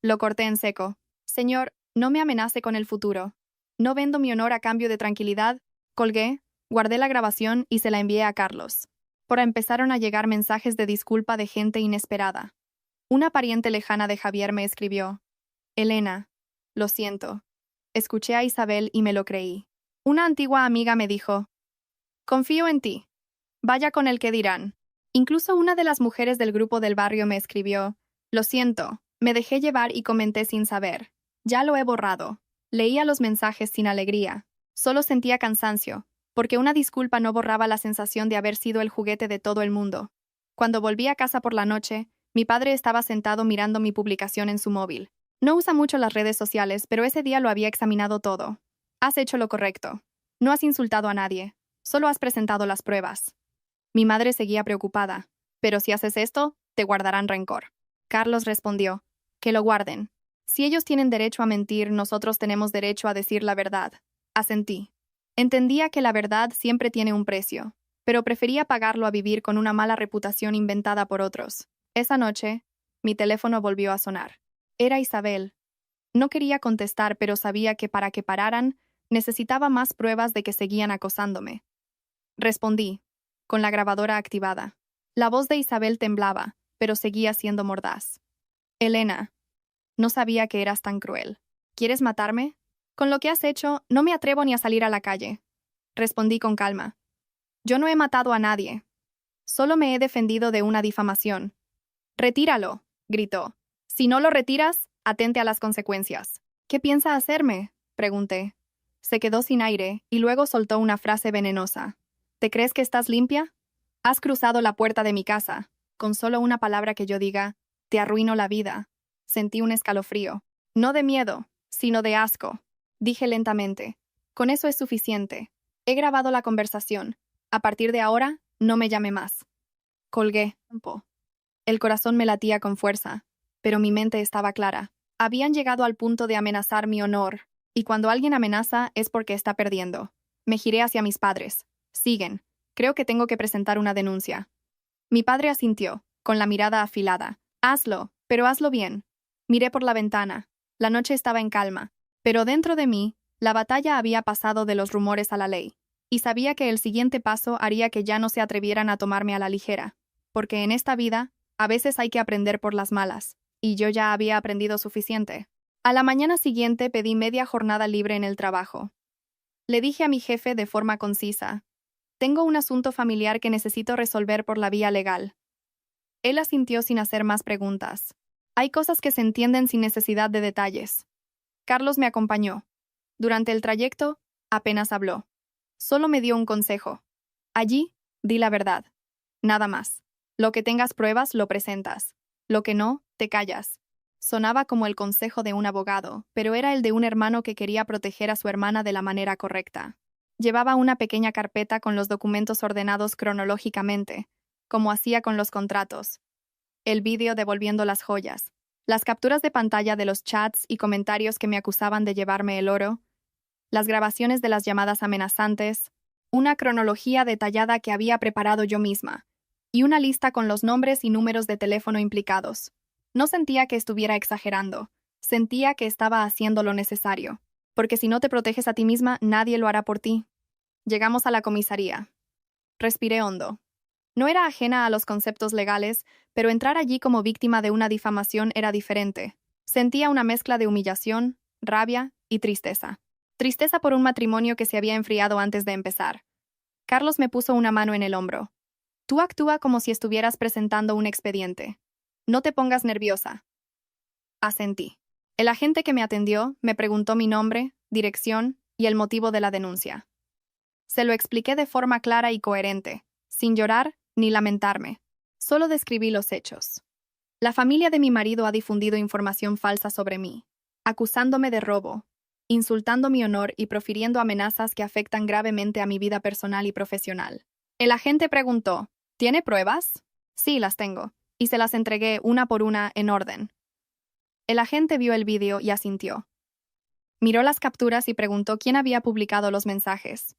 [SPEAKER 1] Lo corté en seco. Señor, no me amenace con el futuro. No vendo mi honor a cambio de tranquilidad. Colgué, guardé la grabación y se la envié a Carlos. Por ahí empezaron a llegar mensajes de disculpa de gente inesperada. Una pariente lejana de Javier me escribió. Elena, lo siento. Escuché a Isabel y me lo creí. Una antigua amiga me dijo, confío en ti. Vaya con el que dirán. Incluso una de las mujeres del grupo del barrio me escribió, lo siento, me dejé llevar y comenté sin saber. Ya lo he borrado. Leía los mensajes sin alegría. Solo sentía cansancio, porque una disculpa no borraba la sensación de haber sido el juguete de todo el mundo. Cuando volví a casa por la noche, mi padre estaba sentado mirando mi publicación en su móvil. No usa mucho las redes sociales, pero ese día lo había examinado todo. Has hecho lo correcto. No has insultado a nadie. Solo has presentado las pruebas. Mi madre seguía preocupada. Pero si haces esto, te guardarán rencor. Carlos respondió. Que lo guarden. Si ellos tienen derecho a mentir, nosotros tenemos derecho a decir la verdad. Asentí. Entendía que la verdad siempre tiene un precio, pero prefería pagarlo a vivir con una mala reputación inventada por otros. Esa noche, mi teléfono volvió a sonar. Era Isabel. No quería contestar, pero sabía que para que pararan, necesitaba más pruebas de que seguían acosándome. Respondí, con la grabadora activada. La voz de Isabel temblaba, pero seguía siendo mordaz. Elena, no sabía que eras tan cruel. ¿Quieres matarme? Con lo que has hecho, no me atrevo ni a salir a la calle. Respondí con calma. Yo no he matado a nadie. Solo me he defendido de una difamación. Retíralo, gritó. Si no lo retiras, atente a las consecuencias. ¿Qué piensa hacerme? Pregunté. Se quedó sin aire y luego soltó una frase venenosa. ¿Te crees que estás limpia? Has cruzado la puerta de mi casa. Con solo una palabra que yo diga, te arruino la vida. Sentí un escalofrío. No de miedo, sino de asco. Dije lentamente. Con eso es suficiente. He grabado la conversación. A partir de ahora, no me llame más. Colgué. El corazón me latía con fuerza, pero mi mente estaba clara. Habían llegado al punto de amenazar mi honor, y cuando alguien amenaza es porque está perdiendo. Me giré hacia mis padres. Siguen. Creo que tengo que presentar una denuncia. Mi padre asintió, con la mirada afilada. Hazlo, pero hazlo bien. Miré por la ventana. La noche estaba en calma, pero dentro de mí, la batalla había pasado de los rumores a la ley, y sabía que el siguiente paso haría que ya no se atrevieran a tomarme a la ligera, porque en esta vida, a veces hay que aprender por las malas, y yo ya había aprendido suficiente. A la mañana siguiente pedí media jornada libre en el trabajo. Le dije a mi jefe de forma concisa, tengo un asunto familiar que necesito resolver por la vía legal. Él asintió sin hacer más preguntas. Hay cosas que se entienden sin necesidad de detalles. Carlos me acompañó. Durante el trayecto, apenas habló. Solo me dio un consejo. Allí, di la verdad. Nada más. Lo que tengas pruebas, lo presentas. Lo que no, te callas. Sonaba como el consejo de un abogado, pero era el de un hermano que quería proteger a su hermana de la manera correcta. Llevaba una pequeña carpeta con los documentos ordenados cronológicamente, como hacía con los contratos. El vídeo devolviendo las joyas, las capturas de pantalla de los chats y comentarios que me acusaban de llevarme el oro, las grabaciones de las llamadas amenazantes, una cronología detallada que había preparado yo misma, y una lista con los nombres y números de teléfono implicados. No sentía que estuviera exagerando, sentía que estaba haciendo lo necesario, porque si no te proteges a ti misma, nadie lo hará por ti. Llegamos a la comisaría. Respiré hondo. No era ajena a los conceptos legales, pero entrar allí como víctima de una difamación era diferente. Sentía una mezcla de humillación, rabia y tristeza. Tristeza por un matrimonio que se había enfriado antes de empezar. Carlos me puso una mano en el hombro. Tú actúa como si estuvieras presentando un expediente. No te pongas nerviosa. Asentí. El agente que me atendió me preguntó mi nombre, dirección y el motivo de la denuncia. Se lo expliqué de forma clara y coherente, sin llorar ni lamentarme. Solo describí los hechos. La familia de mi marido ha difundido información falsa sobre mí, acusándome de robo, insultando mi honor y profiriendo amenazas que afectan gravemente a mi vida personal y profesional. El agente preguntó, ¿tiene pruebas? Sí, las tengo, y se las entregué una por una en orden. El agente vio el vídeo y asintió. Miró las capturas y preguntó quién había publicado los mensajes.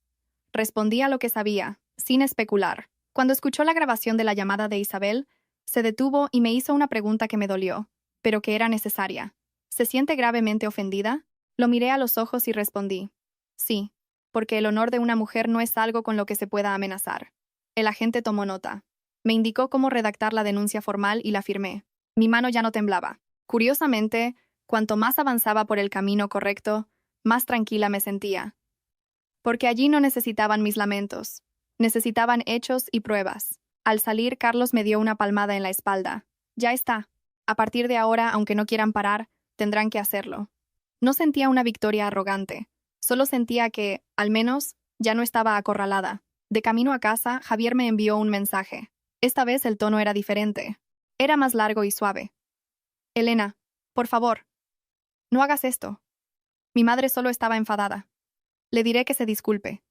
[SPEAKER 1] Respondí a lo que sabía, sin especular. Cuando escuchó la grabación de la llamada de Isabel, se detuvo y me hizo una pregunta que me dolió, pero que era necesaria. ¿Se siente gravemente ofendida? Lo miré a los ojos y respondí. Sí, porque el honor de una mujer no es algo con lo que se pueda amenazar. El agente tomó nota. Me indicó cómo redactar la denuncia formal y la firmé. Mi mano ya no temblaba. Curiosamente, cuanto más avanzaba por el camino correcto, más tranquila me sentía. Porque allí no necesitaban mis lamentos. Necesitaban hechos y pruebas. Al salir, Carlos me dio una palmada en la espalda. Ya está. A partir de ahora, aunque no quieran parar, tendrán que hacerlo. No sentía una victoria arrogante. Solo sentía que, al menos, ya no estaba acorralada. De camino a casa, Javier me envió un mensaje. Esta vez el tono era diferente. Era más largo y suave. Elena, por favor, no hagas esto. Mi madre solo estaba enfadada. Le diré que se disculpe.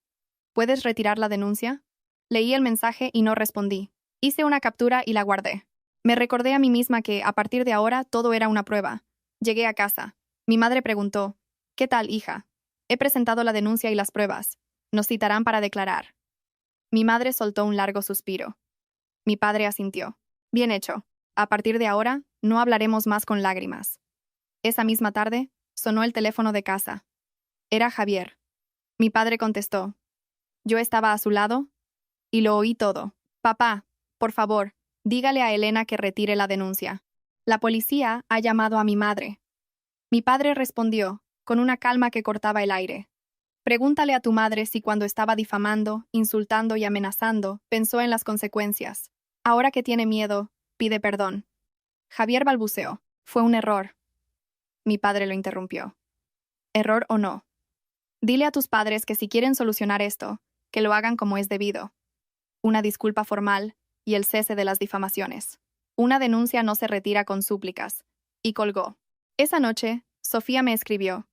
[SPEAKER 1] ¿Puedes retirar la denuncia? Leí el mensaje y no respondí. Hice una captura y la guardé. Me recordé a mí misma que, a partir de ahora, todo era una prueba. Llegué a casa. Mi madre preguntó, ¿qué tal, hija? He presentado la denuncia y las pruebas. Nos citarán para declarar. Mi madre soltó un largo suspiro. Mi padre asintió. Bien hecho. A partir de ahora, no hablaremos más con lágrimas. Esa misma tarde, sonó el teléfono de casa. Era Javier. Mi padre contestó. Yo estaba a su lado y lo oí todo. Papá, por favor, dígale a Elena que retire la denuncia. La policía ha llamado a mi madre. Mi padre respondió, con una calma que cortaba el aire. Pregúntale a tu madre si cuando estaba difamando, insultando y amenazando, pensó en las consecuencias. Ahora que tiene miedo, pide perdón. Javier balbuceó. Fue un error. Mi padre lo interrumpió. ¿Error o no? Dile a tus padres que si quieren solucionar esto, que lo hagan como es debido. Una disculpa formal y el cese de las difamaciones. Una denuncia no se retira con súplicas. Y colgó. Esa noche, Sofía me escribió.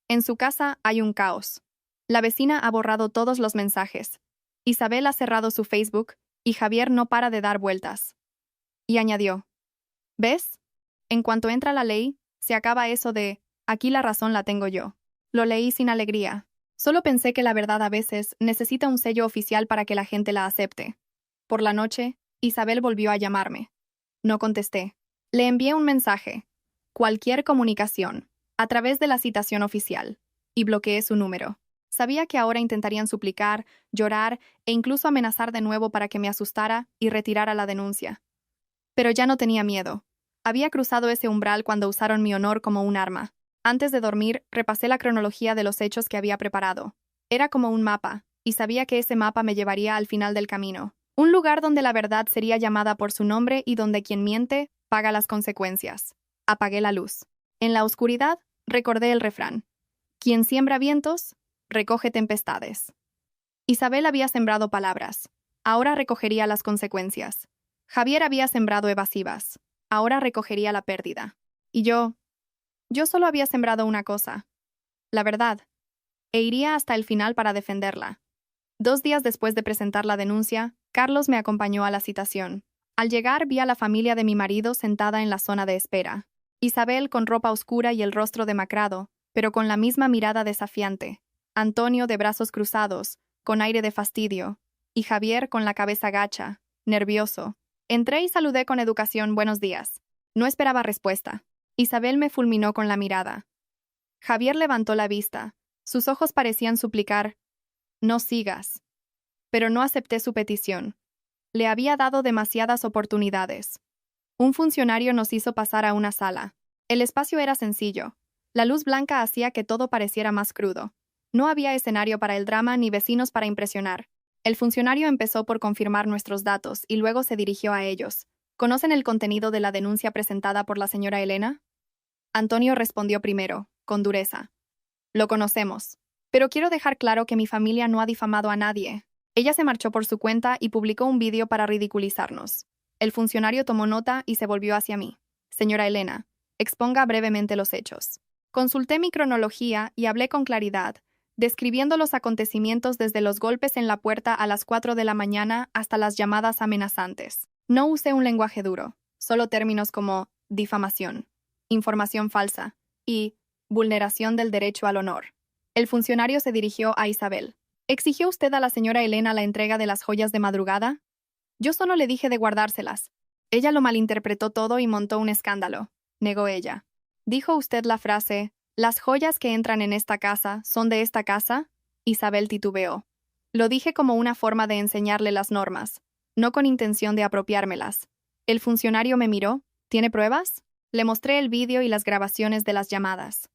[SPEAKER 1] En su casa hay un caos. La vecina ha borrado todos los mensajes. Isabel ha cerrado su Facebook y Javier no para de dar vueltas. Y añadió. ¿Ves? En cuanto entra la ley, se acaba eso de, aquí la razón la tengo yo. Lo leí sin alegría. Solo pensé que la verdad a veces necesita un sello oficial para que la gente la acepte. Por la noche, Isabel volvió a llamarme. No contesté. Le envié un mensaje. Cualquier comunicación, a través de la citación oficial, y bloqueé su número. Sabía que ahora intentarían suplicar, llorar e incluso amenazar de nuevo para que me asustara y retirara la denuncia. Pero ya no tenía miedo. Había cruzado ese umbral cuando usaron mi honor como un arma. Antes de dormir, repasé la cronología de los hechos que había preparado. Era como un mapa, y sabía que ese mapa me llevaría al final del camino. Un lugar donde la verdad sería llamada por su nombre y donde quien miente paga las consecuencias. Apagué la luz. En la oscuridad, recordé el refrán. Quien siembra vientos, recoge tempestades. Isabel había sembrado palabras. Ahora recogería las consecuencias. Javier había sembrado evasivas. Ahora recogería la pérdida. Y yo solo había sembrado una cosa. La verdad. E iría hasta el final para defenderla. 2 días después de presentar la denuncia, Carlos me acompañó a la citación. Al llegar vi a la familia de mi marido sentada en la zona de espera. Isabel con ropa oscura y el rostro demacrado, pero con la misma mirada desafiante. Antonio de brazos cruzados, con aire de fastidio. Y Javier con la cabeza gacha, nervioso. Entré y saludé con educación buenos días. No esperaba respuesta. Isabel me fulminó con la mirada. Javier levantó la vista. Sus ojos parecían suplicar, no sigas. Pero no acepté su petición. Le había dado demasiadas oportunidades. Un funcionario nos hizo pasar a una sala. El espacio era sencillo. La luz blanca hacía que todo pareciera más crudo. No había escenario para el drama ni vecinos para impresionar. El funcionario empezó por confirmar nuestros datos y luego se dirigió a ellos. ¿Conocen el contenido de la denuncia presentada por la señora Elena? Antonio respondió primero, con dureza. Lo conocemos. Pero quiero dejar claro que mi familia no ha difamado a nadie. Ella se marchó por su cuenta y publicó un vídeo para ridiculizarnos. El funcionario tomó nota y se volvió hacia mí. Señora Elena, exponga brevemente los hechos. Consulté mi cronología y hablé con claridad, describiendo los acontecimientos desde los golpes en la puerta a las 4 de la mañana hasta las llamadas amenazantes. No usé un lenguaje duro, solo términos como difamación, información falsa y vulneración del derecho al honor. El funcionario se dirigió a Isabel. ¿Exigió usted a la señora Elena la entrega de las joyas de madrugada? Yo solo le dije de guardárselas. Ella lo malinterpretó todo y montó un escándalo, negó ella. ¿Dijo usted la frase, las joyas que entran en esta casa son de esta casa? Isabel titubeó. Lo dije como una forma de enseñarle las normas, no con intención de apropiármelas. El funcionario me miró. ¿Tiene pruebas? Le mostré el vídeo y las grabaciones de las llamadas.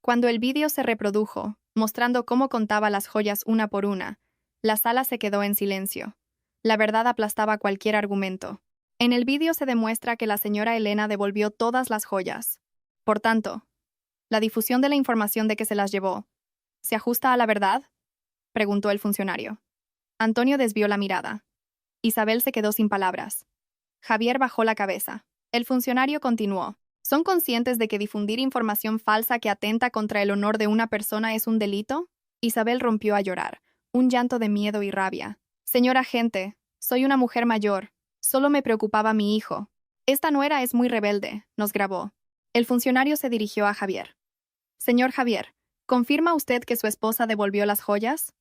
[SPEAKER 1] Cuando el vídeo se reprodujo, mostrando cómo contaba las joyas una por una, la sala se quedó en silencio. La verdad aplastaba cualquier argumento. En el vídeo se demuestra que la señora Elena devolvió todas las joyas. Por tanto, la difusión de la información de que se las llevó, ¿se ajusta a la verdad?, preguntó el funcionario. Antonio desvió la mirada. Isabel se quedó sin palabras. Javier bajó la cabeza. El funcionario continuó. ¿Son conscientes de que difundir información falsa que atenta contra el honor de una persona es un delito? Isabel rompió a llorar, un llanto de miedo y rabia. Señor agente, soy una mujer mayor. Solo me preocupaba mi hijo. Esta nuera es muy rebelde, nos grabó. El funcionario se dirigió a Javier. Señor Javier, ¿confirma usted que su esposa devolvió las joyas?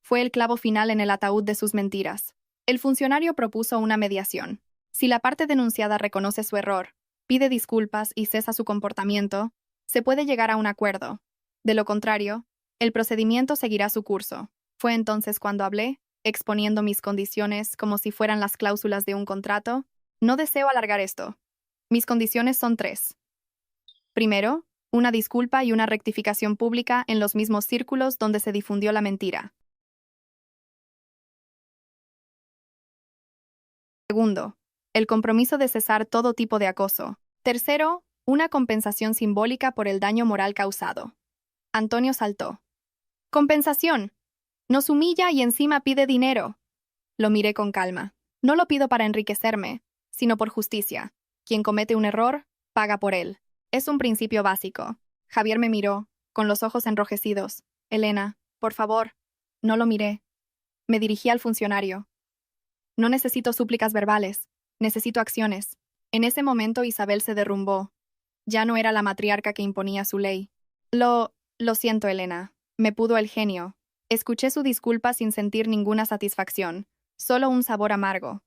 [SPEAKER 1] Fue el clavo final en el ataúd de sus mentiras. El funcionario propuso una mediación. Si la parte denunciada reconoce su error, pide disculpas y cesa su comportamiento, se puede llegar a un acuerdo. De lo contrario, el procedimiento seguirá su curso. Fue entonces cuando hablé, exponiendo mis condiciones como si fueran las cláusulas de un contrato. No deseo alargar esto. Mis condiciones son 3. Primero, una disculpa y una rectificación pública en los mismos círculos donde se difundió la mentira. Segundo, el compromiso de cesar todo tipo de acoso. Tercero, una compensación simbólica por el daño moral causado. Antonio saltó. ¡Compensación! Nos humilla y encima pide dinero. Lo miré con calma. No lo pido para enriquecerme, sino por justicia. Quien comete un error, paga por él. Es un principio básico. Javier me miró, con los ojos enrojecidos. Elena, por favor. No lo miré. Me dirigí al funcionario. No necesito súplicas verbales. Necesito acciones. En ese momento Isabel se derrumbó. Ya no era la matriarca que imponía su ley. Lo siento, Elena. Me pudo el genio. Escuché su disculpa sin sentir ninguna satisfacción, solo un sabor amargo.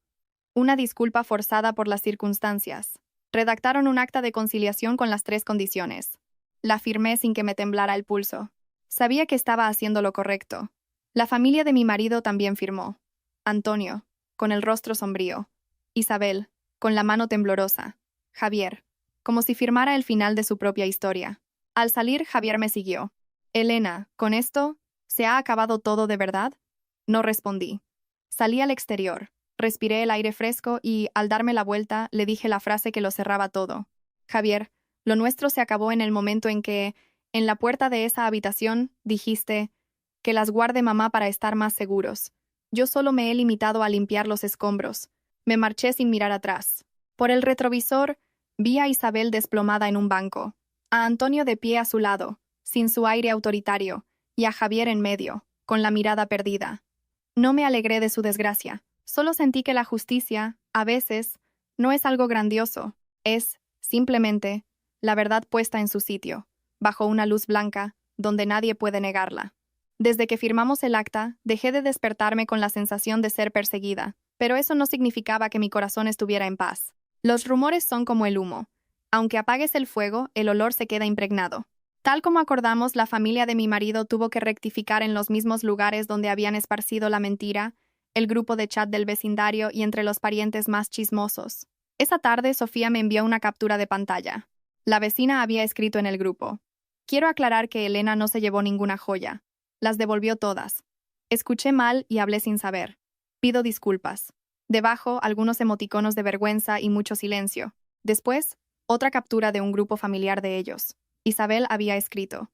[SPEAKER 1] Una disculpa forzada por las circunstancias. Redactaron un acta de conciliación con las 3 condiciones. La firmé sin que me temblara el pulso. Sabía que estaba haciendo lo correcto. La familia de mi marido también firmó. Antonio, con el rostro sombrío. Isabel, con la mano temblorosa. Javier, como si firmara el final de su propia historia. Al salir, Javier me siguió. Elena, ¿con esto se ha acabado todo de verdad? No respondí. Salí al exterior, respiré el aire fresco y, al darme la vuelta, le dije la frase que lo cerraba todo. Javier, lo nuestro se acabó en el momento en que, en la puerta de esa habitación, dijiste que las guarde mamá para estar más seguros. Yo solo me he limitado a limpiar los escombros. Me marché sin mirar atrás. Por el retrovisor, vi a Isabel desplomada en un banco, a Antonio de pie a su lado, sin su aire autoritario, y a Javier en medio, con la mirada perdida. No me alegré de su desgracia, solo sentí que la justicia, a veces, no es algo grandioso, es, simplemente, la verdad puesta en su sitio, bajo una luz blanca, donde nadie puede negarla. Desde que firmamos el acta, dejé de despertarme con la sensación de ser perseguida, pero eso no significaba que mi corazón estuviera en paz. Los rumores son como el humo. Aunque apagues el fuego, el olor se queda impregnado. Tal como acordamos, la familia de mi marido tuvo que rectificar en los mismos lugares donde habían esparcido la mentira, el grupo de chat del vecindario y entre los parientes más chismosos. Esa tarde, Sofía me envió una captura de pantalla. La vecina había escrito en el grupo: quiero aclarar que Elena no se llevó ninguna joya. Las devolvió todas. Escuché mal y hablé sin saber. Pido disculpas. Debajo, algunos emoticonos de vergüenza y mucho silencio. Después, otra captura de un grupo familiar de ellos. Isabel había escrito: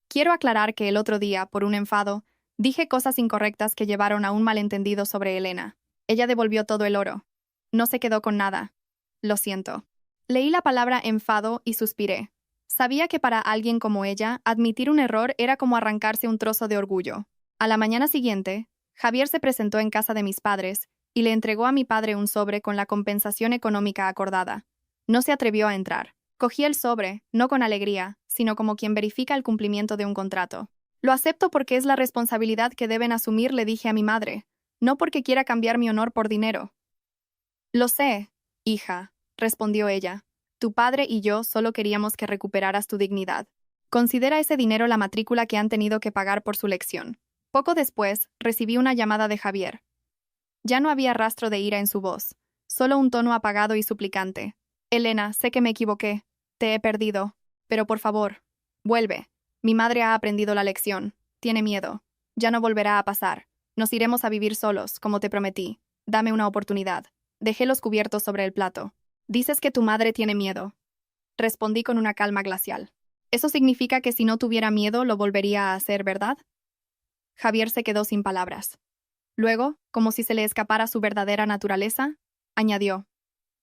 [SPEAKER 1] quiero aclarar que el otro día, por un enfado, dije cosas incorrectas que llevaron a un malentendido sobre Elena. Ella devolvió todo el oro. No se quedó con nada. Lo siento. Leí la palabra enfado y suspiré. Sabía que para alguien como ella, admitir un error era como arrancarse un trozo de orgullo. A la mañana siguiente, Javier se presentó en casa de mis padres y le entregó a mi padre un sobre con la compensación económica acordada. No se atrevió a entrar. Cogí el sobre, no con alegría, sino como quien verifica el cumplimiento de un contrato. Lo acepto porque es la responsabilidad que deben asumir, le dije a mi madre, no porque quiera cambiar mi honor por dinero. Lo sé, hija, respondió ella. Tu padre y yo solo queríamos que recuperaras tu dignidad. Considera ese dinero la matrícula que han tenido que pagar por su lección. Poco después, recibí una llamada de Javier. Ya no había rastro de ira en su voz, solo un tono apagado y suplicante. Elena, sé que me equivoqué. Te he perdido. Pero por favor, vuelve. Mi madre ha aprendido la lección. Tiene miedo. Ya no volverá a pasar. Nos iremos a vivir solos, como te prometí. Dame una oportunidad. Dejé los cubiertos sobre el plato. Dices que tu madre tiene miedo. Respondí con una calma glacial. Eso significa que si no tuviera miedo lo volvería a hacer, ¿verdad? Javier se quedó sin palabras. Luego, como si se le escapara su verdadera naturaleza, añadió: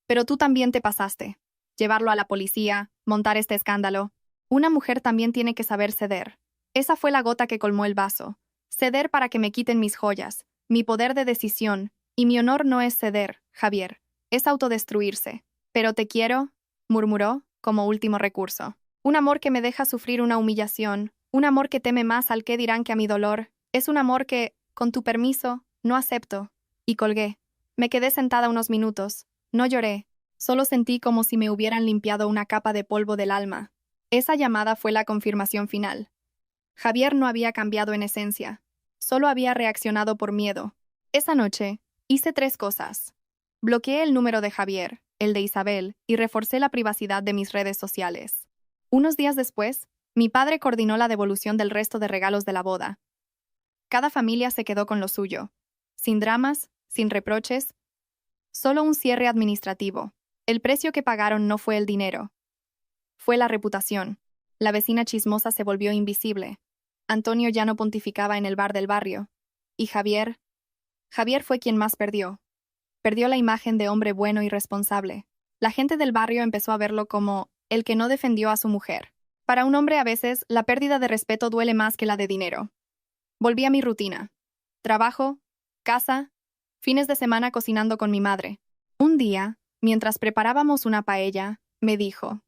[SPEAKER 1] pero tú también te pasaste. Llevarlo a la policía, montar este escándalo. Una mujer también tiene que saber ceder. Esa fue la gota que colmó el vaso. Ceder para que me quiten mis joyas, mi poder de decisión, y mi honor no es ceder, Javier, es autodestruirse. Pero te quiero, murmuró, como último recurso. Un amor que me deja sufrir una humillación, un amor que teme más al qué dirán que a mi dolor, es un amor que, con tu permiso, no acepto. Y colgué. Me quedé sentada unos minutos. No lloré, solo sentí como si me hubieran limpiado una capa de polvo del alma. Esa llamada fue la confirmación final. Javier no había cambiado en esencia, solo había reaccionado por miedo. Esa noche, hice 3 cosas. Bloqueé el número de Javier, el de Isabel, y reforcé la privacidad de mis redes sociales. Unos días después, mi padre coordinó la devolución del resto de regalos de la boda. Cada familia se quedó con lo suyo, sin dramas, sin reproches, solo un cierre administrativo. El precio que pagaron no fue el dinero. Fue la reputación. La vecina chismosa se volvió invisible. Antonio ya no pontificaba en el bar del barrio. Y Javier fue quien más perdió. Perdió la imagen de hombre bueno y responsable. La gente del barrio empezó a verlo como el que no defendió a su mujer. Para un hombre a veces, la pérdida de respeto duele más que la de dinero. Volví a mi rutina. Trabajo, casa, fines de semana cocinando con mi madre. Un día, mientras preparábamos una paella, me dijo: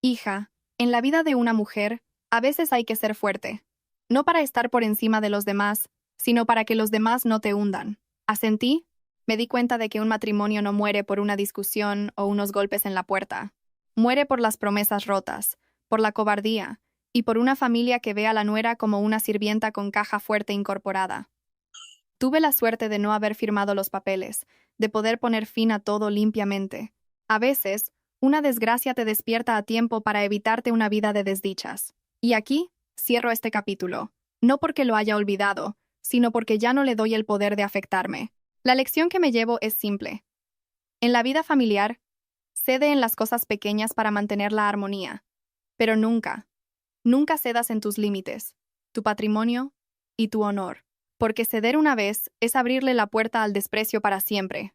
[SPEAKER 1] hija, en la vida de una mujer, a veces hay que ser fuerte. No para estar por encima de los demás, sino para que los demás no te hundan. Asentí. Me di cuenta de que un matrimonio no muere por una discusión o unos golpes en la puerta. Muere por las promesas rotas, por la cobardía, y por una familia que ve a la nuera como una sirvienta con caja fuerte incorporada. Tuve la suerte de no haber firmado los papeles, de poder poner fin a todo limpiamente. A veces, una desgracia te despierta a tiempo para evitarte una vida de desdichas. Y aquí, cierro este capítulo, no porque lo haya olvidado, sino porque ya no le doy el poder de afectarme. La lección que me llevo es simple. En la vida familiar, cede en las cosas pequeñas para mantener la armonía, pero nunca, nunca cedas en tus límites, tu patrimonio y tu honor, porque ceder una vez es abrirle la puerta al desprecio para siempre.